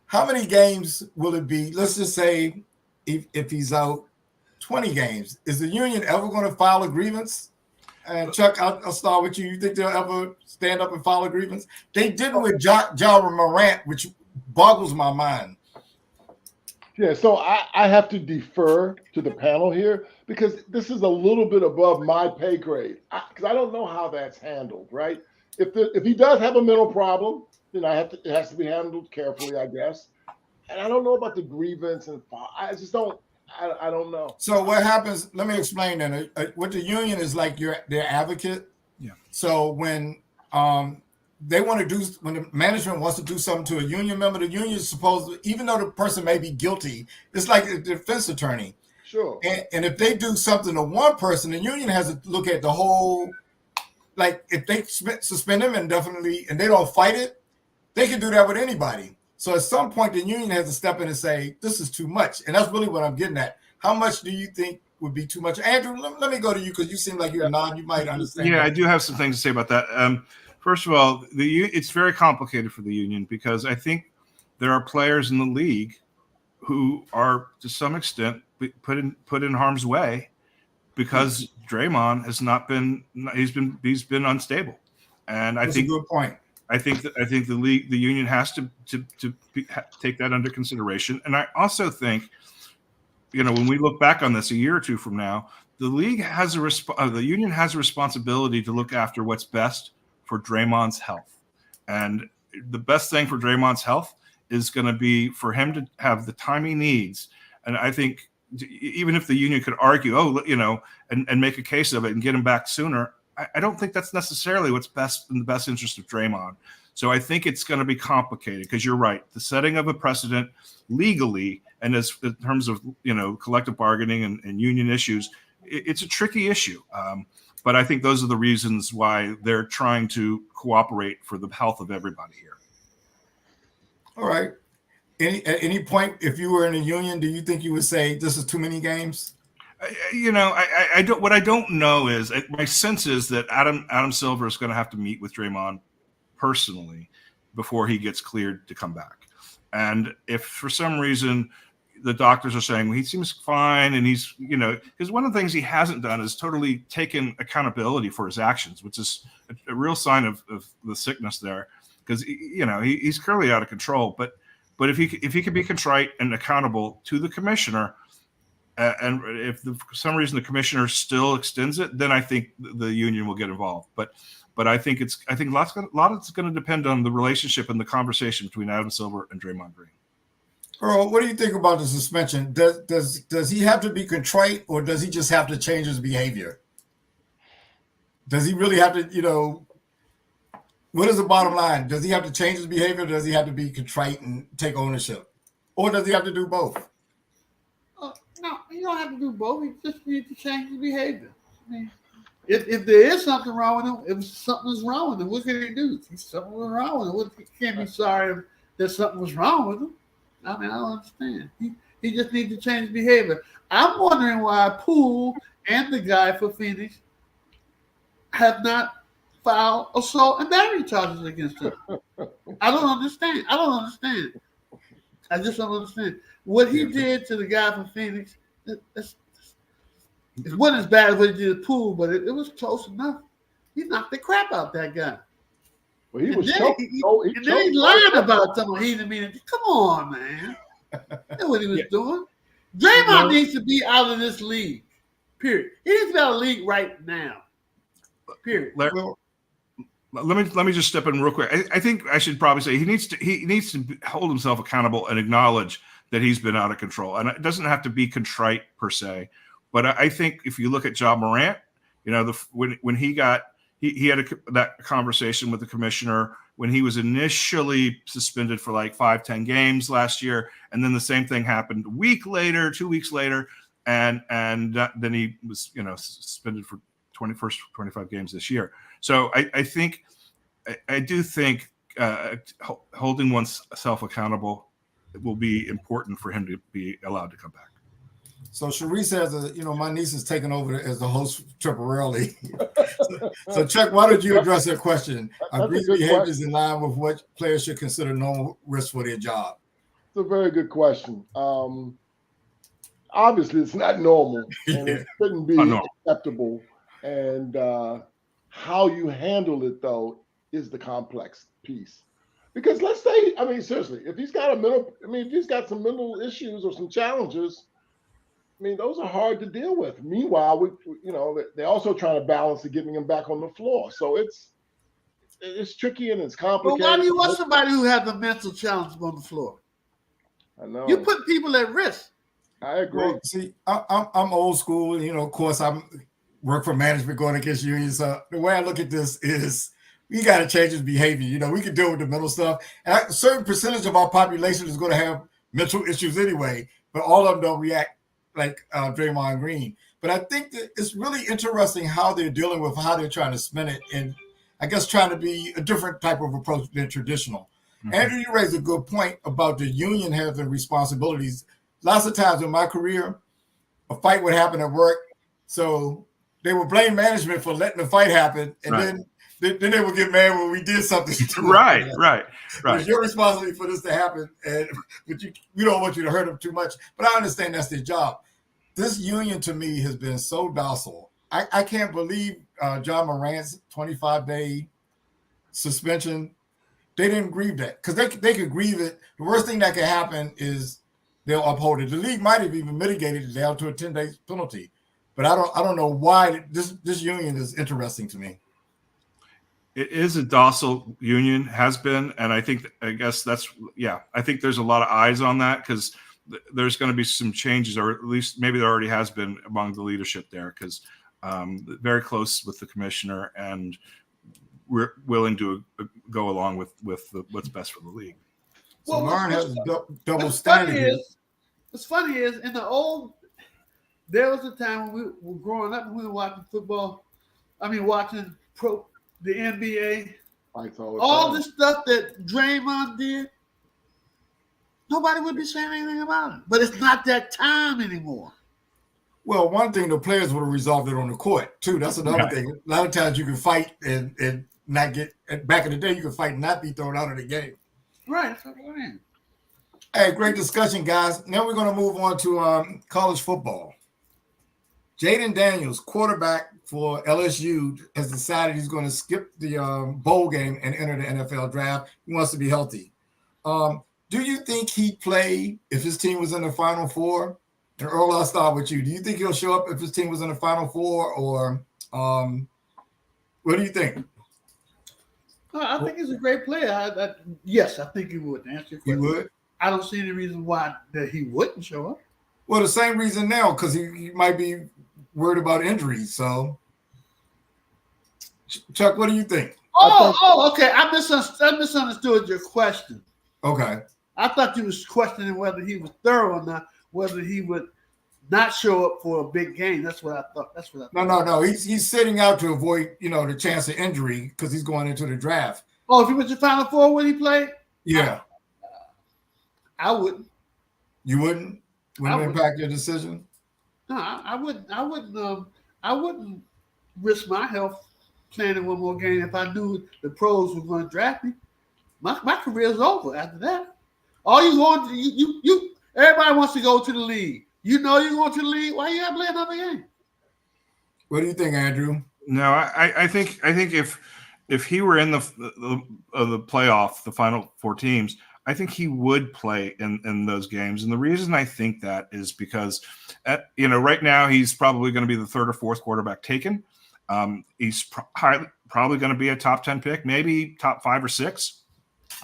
How many games will it be? Let's just say if he's out 20 games, is the union ever going to file a grievance? And Chuck, I'll start with you. You think they'll ever stand up and file a grievance? They didn't with Ja Morant, which boggles my mind. Yeah, so I have to defer to the panel here because this is a little bit above my pay grade because I don't know how that's handled, right? If he does have a mental problem, then it has to be handled carefully, I guess. And I don't know about the grievance and I just don't. I don't know. So what happens? Let me explain then. What the union is like, their advocate. Yeah. So when they want to do, when the management wants to do something to a union member, the union is supposed to, even though the person may be guilty, it's like a defense attorney. Sure. And if they do something to one person, the union has to look at the whole, like if they suspend them indefinitely and they don't fight it, they can do that with anybody. So at some point, the union has to step in and say, this is too much. And that's really what I'm getting at. How much do you think would be too much? Andrew, let me go to you because you seem like you're non. You might understand. Yeah, that. I do have some things to say about that. First of all, it's very complicated for the union because I think there are players in the league who are to some extent put in harm's way because Draymond has not been. He's been unstable, and That's a good point. I think the union has to take that under consideration, and I also think, when we look back on this a year or two from now, the league has the union has a responsibility to look after what's best for Draymond's health, and the best thing for Draymond's health is going to be for him to have the time he needs. And I think even if the union could argue, and make a case of it and get him back sooner, I don't think that's necessarily what's best in the best interest of Draymond. So I think it's going to be complicated because you're right. The setting of a precedent legally and as in terms of, collective bargaining and union issues, it's a tricky issue. But I think those are the reasons why they're trying to cooperate for the health of everybody here. All right. At any point, if you were in a union, do you think you would say this is too many games? I don't. What I don't know is my sense is that Adam Silver is going to have to meet with Draymond personally before he gets cleared to come back. And if for some reason the doctors are saying, well, he seems fine, and he's, because one of the things he hasn't done is totally taken accountability for his actions, which is a real sign of the sickness there, because he's clearly out of control. But if he could be contrite and accountable to the commissioner, and if for some reason the commissioner still extends it, then I think the union will get involved. But I think a lot of it's going to depend on the relationship and the conversation between Adam Silver and Draymond Green. Earl, what do you think about the suspension? Does he have to be contrite, or does he just have to change his behavior? Does he really have to, what is the bottom line? Does he have to change his behavior, or does he have to be contrite and take ownership? Or does he have to do both? No, you don't have to do both. You just need to change his behavior. I mean, if there is something wrong with him, if something is wrong with him, what can he do? If something was wrong with him, he can't be sorry that something was wrong with him. I mean, I don't understand. He just needs to change his behavior. I'm wondering why Poole and the guy for Phoenix have not filed assault and battery charges against him. I don't understand. I just don't understand. What he did to the guy from Phoenix, it wasn't as bad as what he did to Poole, but it was close enough. He knocked the crap out that guy. Well, he was and then he lied about something. He didn't mean it. Come on, man. That's what he was doing. Draymond needs to be out of this league. Period. He needs to be out of the league right now. Period. Let me just step in real quick. I think I should probably say he needs to hold himself accountable and acknowledge that he's been out of control. And it doesn't have to be contrite per se. But I think if you look at Ja Morant, when he had that conversation with the commissioner when he was initially suspended for like 5-10 games last year, and then the same thing happened 2 weeks later, and then he was suspended for 25 games this year. So I do think holding oneself accountable will be important for him to be allowed to come back. So Sharice says, my niece is taking over as the host temporarily. so Chuck, why don't you address that question? Are Green's behaviors in line with what players should consider normal risk for their job? It's a very good question. Obviously, it's not normal, and it shouldn't be acceptable. And how you handle it, though, is the complex piece. Because let's say, seriously, if he's got if he's got some mental issues or some challenges, those are hard to deal with. Meanwhile, they're also trying to balance getting him back on the floor. So it's tricky and it's complicated. Well, why do you want somebody who has a mental challenge on the floor? I know. You put people at risk. I agree. Well, see, I'm old school. Of course, I'm work for management going against unions. The way I look at this is we got to change his behavior. You know, we can deal with the mental stuff. And a certain percentage of our population is going to have mental issues anyway, but all of them don't react like Draymond Green. But I think that it's really interesting how they're dealing with how they're trying to spin it, and I guess trying to be a different type of approach than traditional. Mm-hmm. Andrew, you raised a good point about the union having responsibilities. Lots of times in my career, a fight would happen at work, so they would blame management for letting the fight happen, and then they would get mad when we did something. Right. It's your responsibility for this to happen, but we don't want you to hurt them too much. But I understand that's their job. This union to me has been so docile. I can't believe John Morant's 25-day suspension. They didn't grieve that because they could grieve it. The worst thing that could happen is they'll uphold it. The league might have even mitigated it down to a 10-day penalty, but I don't know why this union is interesting to me. It is a docile union, has been, and I think there's a lot of eyes on that because there's going to be some changes, or at least maybe there already has been among the leadership there, because very close with the commissioner, and we're willing to go along with what's best for the league. So Lauren has double standard. What's funny is there was a time when we were growing up and we were watching football. I mean, watching the NBA. All the stuff that Draymond did, nobody would be saying anything about it. But it's not that time anymore. Well, one thing, the players would have resolved it on the court, too. That's another thing. A lot of times you can fight and not get – back in the day, you could fight and not be thrown out of the game. Right. That's what I mean. Hey, great discussion, guys. Now we're going to move on to college football. Jaden Daniels, quarterback for LSU, has decided he's going to skip the bowl game and enter the NFL draft. He wants to be healthy. Do you think he'd play if his team was in the Final Four? And Earl, I'll start with you. Do you think he'll show up if his team was in the Final Four, or what do you think? I think he's a great player. Yes, I think he would. To answer your question, he would? I don't see any reason why that he wouldn't show up. Well, the same reason now, because he might be worried about injuries. So, Chuck, what do you think? Okay. I misunderstood your question. Okay. I thought you was questioning whether he was thorough or not, whether he would not show up for a big game. That's what I thought. No. He's sitting out to avoid, the chance of injury because he's going into the draft. Oh, if he was the Final Four, would he play? Yeah. I wouldn't. You wouldn't? Wouldn't impact your decision? No, I wouldn't. I wouldn't risk my health playing in one more game if I knew the pros were going to draft me. My career is over after that. All you want to everybody wants to go to the league. You know you're going to the league. Why you got to play another game? What do you think, Andrew? No, I think if he were in the playoff, the final four teams, I think he would play in those games. And the reason I think that is because, right now he's probably going to be the third or fourth quarterback taken. He's probably going to be a top 10 pick, maybe top 5 or 6.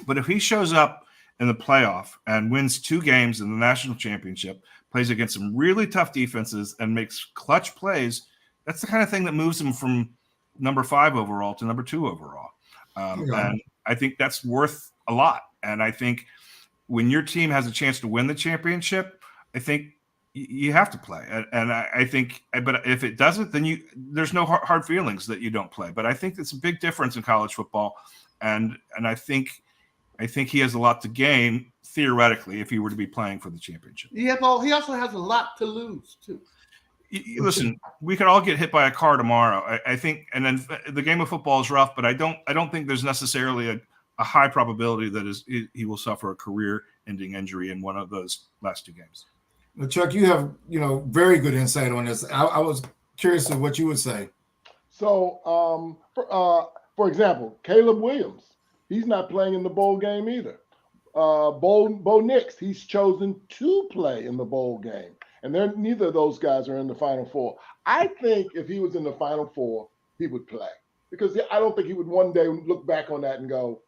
But if he shows up in the playoff and wins 2 games in the national championship, plays against some really tough defenses and makes clutch plays, that's the kind of thing that moves him from number 5 overall to number 2 overall. And I think that's worth a lot. And I think when your team has a chance to win the championship, I think you have to play. And I think, but if it doesn't, then there's no hard feelings that you don't play. But I think it's a big difference in college football. And I think he has a lot to gain theoretically if he were to be playing for the championship. He also has a lot to lose too. Listen, we could all get hit by a car tomorrow. I think, and then the game of football is rough, but I don't think there's necessarily a high probability that he will suffer a career-ending injury in one of those last 2 games. Well, Chuck, you have very good insight on this. I was curious of what you would say. So, for example, Caleb Williams, he's not playing in the bowl game either. Bo Nix, he's chosen to play in the bowl game, and neither of those guys are in the Final Four. I think if he was in the Final Four, he would play, because I don't think he would one day look back on that and go,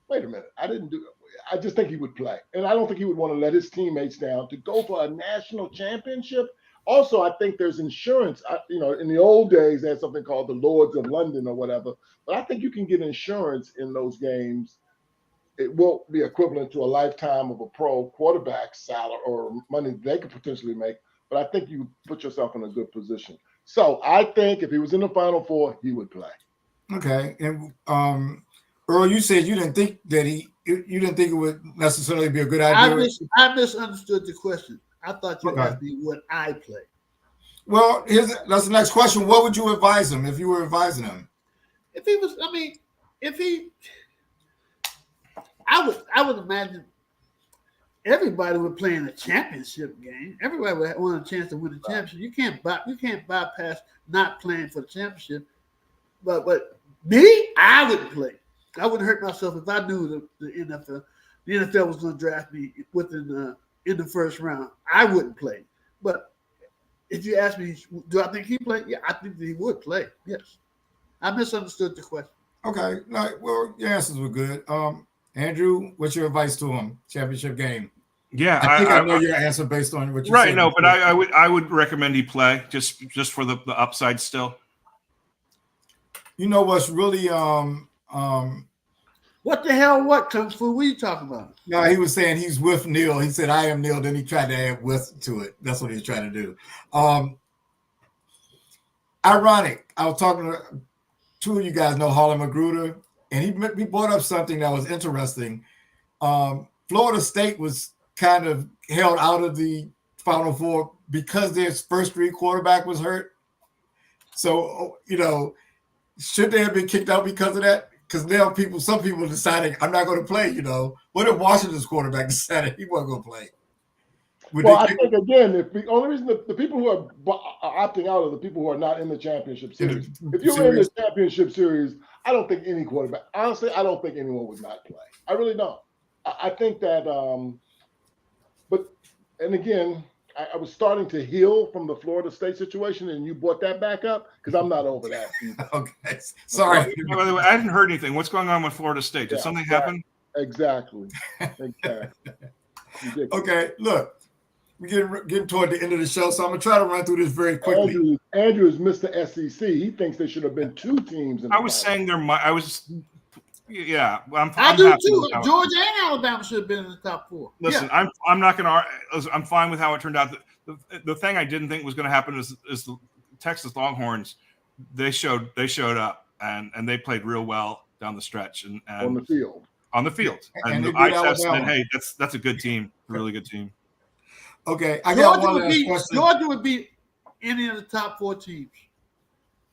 wait a minute, I didn't do it. I just think he would play. And I don't think he would want to let his teammates down to go for a national championship. Also, I think there's insurance. In the old days, they had something called the Lords of London or whatever. But I think you can get insurance in those games. It won't be equivalent to a lifetime of a pro quarterback salary or money they could potentially make. But I think you put yourself in a good position. So I think if he was in the Final Four, he would play. Okay. And Earl, you said you didn't think that you didn't think it would necessarily be a good idea. I misunderstood the question. I thought you asked me would I play. Well, that's the next question. What would you advise him if you were advising him? If he was, I would imagine everybody would play in a championship game. Everybody would want a chance to win a championship. You can't bypass not playing for the championship. But me, I wouldn't play. I wouldn't hurt myself if I knew the NFL was going to draft me in the first round. I wouldn't play. But if you ask me, do I think he played? Yeah, I think that he would play. Yes. I misunderstood the question. Okay. Well, your answers were good. Andrew, what's your advice to him? Championship game. Yeah, I think I know your answer based on what you right. said. No, but I would recommend he play just for the upside still. You know what's really what the hell? What Kung Fu? What are you talking about? No, he was saying he's with Neil. He said I am Neil. Then he tried to add with to it. That's what he was trying to do. Ironic. I was talking to two of you guys know Harlan Magruder, and he brought up something that was interesting. Florida State was kind of held out of the Final Four because their first string quarterback was hurt. So, should they have been kicked out because of that? Because now some people deciding I'm not going to play. What if Washington's quarterback decided he wasn't going to play? I think again, the only reason the people who are opting out are the people who are not in the championship series. If you were in the championship series, I don't think any quarterback. Honestly, I don't think anyone would not play. I really don't. I think that. And again, I was starting to heal from the Florida State situation, and you brought that back up because I'm not over that. Okay, sorry. By the way, I hadn't heard anything. What's going on with Florida State? Did something happen? Exactly. Okay, look, we're getting toward the end of the show, so I'm gonna try to run through this very quickly. Andrew is Mr. SEC. He thinks there should have been two teams. I was saying I do too. Georgia and Alabama should have been in the top four. Listen, yeah. I'm not going to. I'm fine with how it turned out. The thing I didn't think was going to happen is the Texas Longhorns. They showed up and they played real well down the stretch and on the field. And I tested. Hey, that's a good team, a really good team. Okay, I got one last question. Georgia would beat any of the top four teams.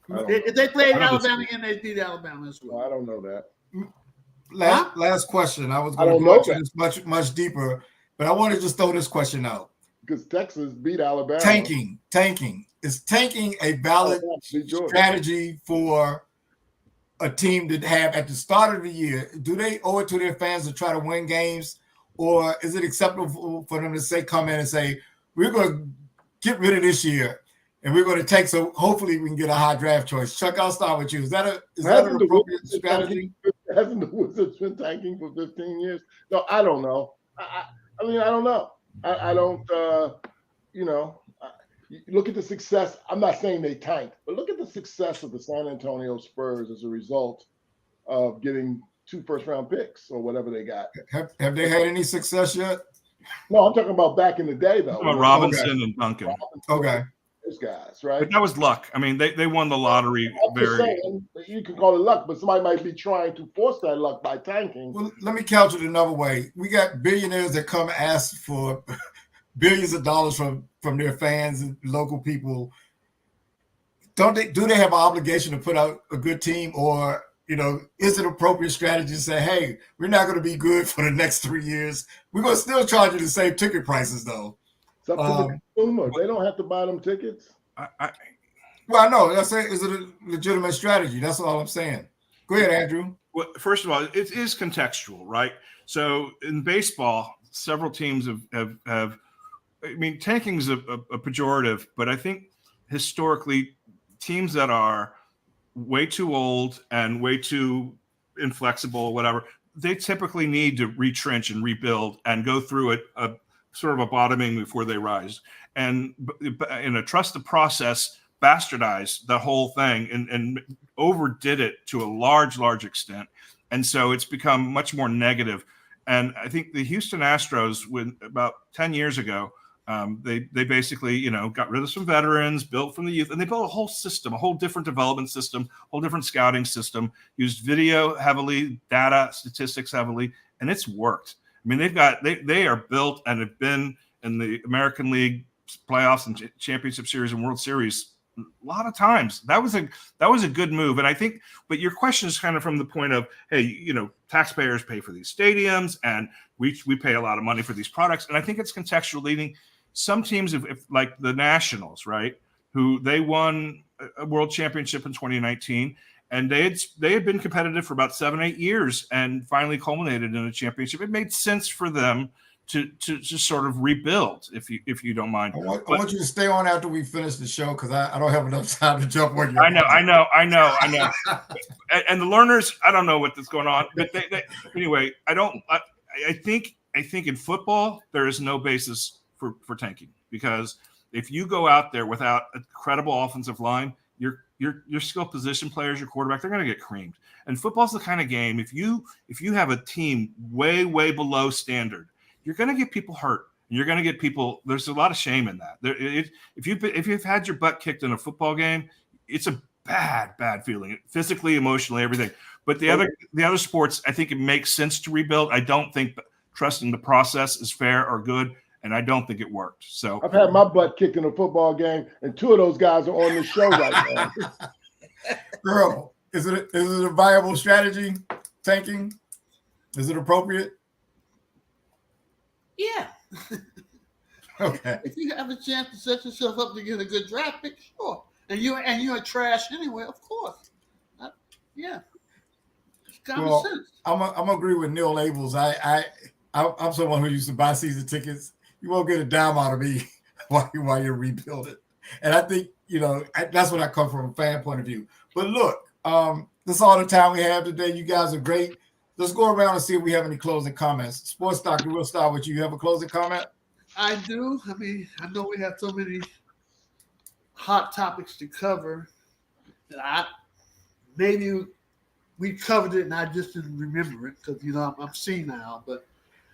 If they played Alabama again, they'd beat Alabama as well. I don't know that. Last question. I was going to go into this much deeper, but I want to just throw this question out. Because Texas beat Alabama. Tanking. Is tanking a valid strategy for a team to have at the start of the year? Do they owe it to their fans to try to win games? Or is it acceptable for them to come in and say, we're going to get rid of this year and we're going to take, so hopefully we can get a high draft choice? Chuck, I'll start with you. Is that an appropriate strategy? Hasn't the Wizards been tanking for 15 years? No, I don't know. I don't know. I don't, look at the success. I'm not saying they tanked, but look at the success of the San Antonio Spurs as a result of getting 2 first-round picks or whatever they got. Have they had any success yet? No, I'm talking about back in the day, though. Robinson and Duncan. Okay. Those guys, right? But that was luck. I mean, they won the lottery. You can call it luck, but somebody might be trying to force that luck by tanking. Well, let me couch it another way. We got billionaires that come ask for billions of dollars from their fans and local people. Do they have an obligation to put out a good team, or is it appropriate strategy to say, hey, we're not going to be good for the next 3 years. We're going to still charge you the same ticket prices, though. It's up to the consumer. They don't have to buy them tickets. Well, I know. Is it a legitimate strategy? That's all I'm saying. Go ahead, Andrew. Well, first of all, it is contextual, right? So in baseball, several teams have I mean, tanking is a pejorative, but I think historically teams that are way too old and way too inflexible, whatever, they typically need to retrench and rebuild and go through a sort of a bottoming before they rise. and trust the process bastardized the whole thing and overdid it to a large extent. And so it's become much more negative. And I think the Houston Astros, when about 10 years ago, they basically, got rid of some veterans, built from the youth, and they built a whole system, a whole different development system, a whole different scouting system, used video heavily, data, statistics heavily, and it's worked. I mean, they are built and have been in the American League playoffs and championship series and World Series a lot of times. That was a good move. And I think, but your question is kind of from the point of, hey, taxpayers pay for these stadiums and we pay a lot of money for these products. And I think it's contextual leading. Some teams, if like the Nationals, right, who they won a world championship in 2019, and they had been competitive for about 7-8 years and finally culminated in a championship. It made sense for them to sort of rebuild, if you don't mind. I want you to stay on after we finish the show because I don't have enough time to jump on you. I know. And the learners, I don't know what's going on, but they anyway. I think in football there is no basis for tanking, because if you go out there without a credible offensive line, your skill position players, your quarterback, they're going to get creamed. And football's the kind of game, if you have a team way below standard, you're going to get people hurt. You're going to get people. There's a lot of shame in that. If you've had your butt kicked in a football game, it's a bad feeling, physically, emotionally, everything. But the other sports, I think it makes sense to rebuild. I don't think trusting the process is fair or good, and I don't think it worked. So I've had my butt kicked in a football game, and 2 of those guys are on the show right now. Girl, is it a viable strategy? Tanking? Is it appropriate? Yeah. Okay. If you have a chance to set yourself up to get a good draft pick, sure. And you're trash anyway, of course. Yeah. It's common sense. I'm gonna agree with Neil Abels. I'm someone who used to buy season tickets. You won't get a dime out of me while you're rebuilding. And I think that's what I come from a fan point of view. But look, that's all the time we have today. You guys are great. Let's go around and see if we have any closing comments. Sports Doctor, we'll start with you. You have a closing comment? I do. I mean, I know we have so many hot topics to cover that maybe we covered it and I just didn't remember it because I'm senile. But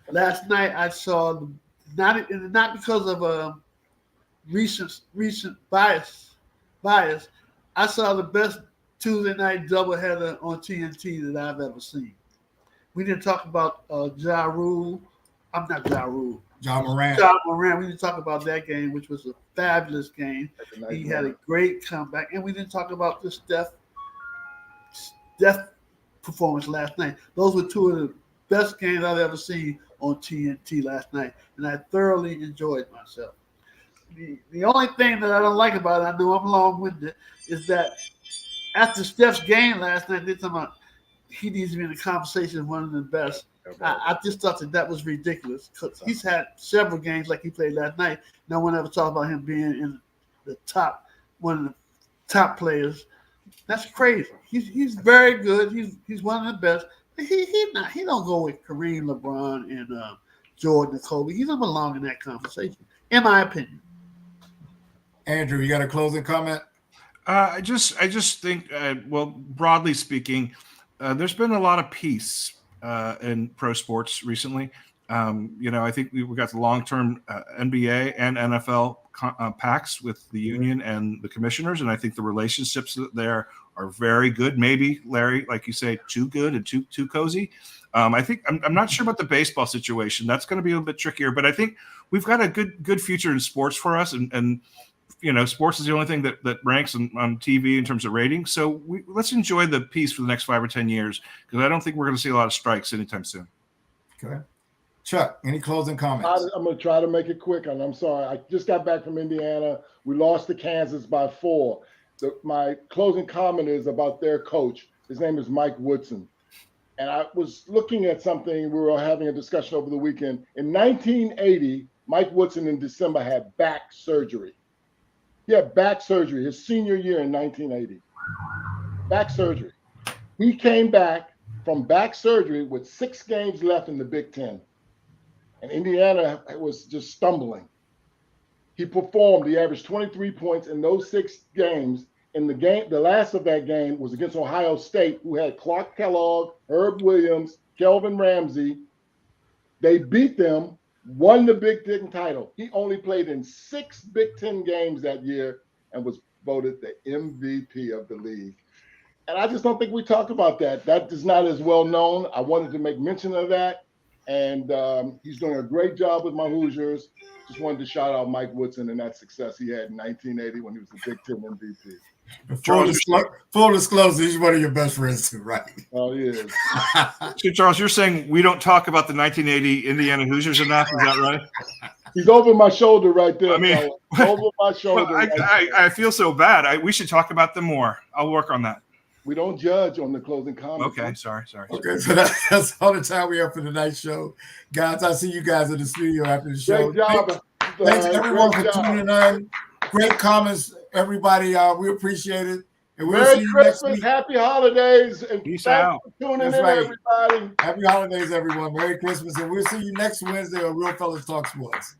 last night I saw not because of recent bias. I saw the best Tuesday night doubleheader on TNT that I've ever seen. We didn't talk about Ja Morant. We didn't talk about that game, which was a fabulous game. He had a great comeback. And we didn't talk about the Steph performance last night. Those were 2 of the best games I've ever seen on TNT last night. And I thoroughly enjoyed myself. The only thing that I don't like about it, I know I'm long-winded, is that after Steph's game last night, they're talking about he needs to be in the conversation of one of the best. I just thought that was ridiculous because he's had several games like he played last night. No one ever talked about him being in the one of the top players. That's crazy. He's very good. He's one of the best. He don't go with Kareem, LeBron, and Jordan and Kobe. He doesn't belong in that conversation, in my opinion. Andrew, you got a closing comment? I just think, broadly speaking, there's been a lot of peace in pro sports recently. I think we got the long-term NBA and NFL pacts with the union and the commissioners, and I think the relationships there are very good. Maybe, Larry, like you say, too good and too cozy. I think I'm not sure about the baseball situation. That's going to be a little bit trickier, but I think we've got a good future in sports for us, and sports is the only thing that ranks on TV in terms of ratings. So let's enjoy the peace for the next 5 or 10 years, because I don't think we're going to see a lot of strikes anytime soon. Okay. Chuck, any closing comments? I'm going to try to make it quick, and I'm sorry. I just got back from Indiana. We lost to Kansas by 4. My closing comment is about their coach. His name is Mike Woodson. And I was looking at something. We were having a discussion over the weekend. In 1980, Mike Woodson in December had back surgery. He had back surgery his senior year in 1980. Back surgery. He came back from back surgery with 6 games left in the Big Ten. And Indiana was just stumbling. He performed. He averaged 23 points in those 6 games. In the last of that game was against Ohio State, who had Clark Kellogg, Herb Williams, Kelvin Ramsey. They beat them, won the Big Ten title. He only played in 6 Big Ten games that year and was voted the MVP of the league. And I just don't think we talk about that. That is not as well known. I wanted to make mention of that. And he's doing a great job with my Hoosiers. Just wanted to shout out Mike Woodson and that success he had in 1980 when he was the Big Ten MVP. Full disclosure, he's one of your best friends too, right? Oh, he is. So, Charles, you're saying we don't talk about the 1980 Indiana Hoosiers enough? Is that right? He's over my shoulder right there. I mean, over my shoulder. I feel so bad. We should talk about them more. I'll work on that. We don't judge on the closing comments. Okay, sorry. Okay, so that's all the time we have for tonight's show. Guys, I'll see you guys in the studio after the show. Great job. Thanks everyone for tuning in. Great comments, everybody. We appreciate it. And we'll see Merry you Christmas, next week. happy holidays, and Peace thanks out. for tuning That's in, right. everybody. Happy holidays, everyone. Merry Christmas. And we'll see you next Wednesday on Real Fellas Talk Sports.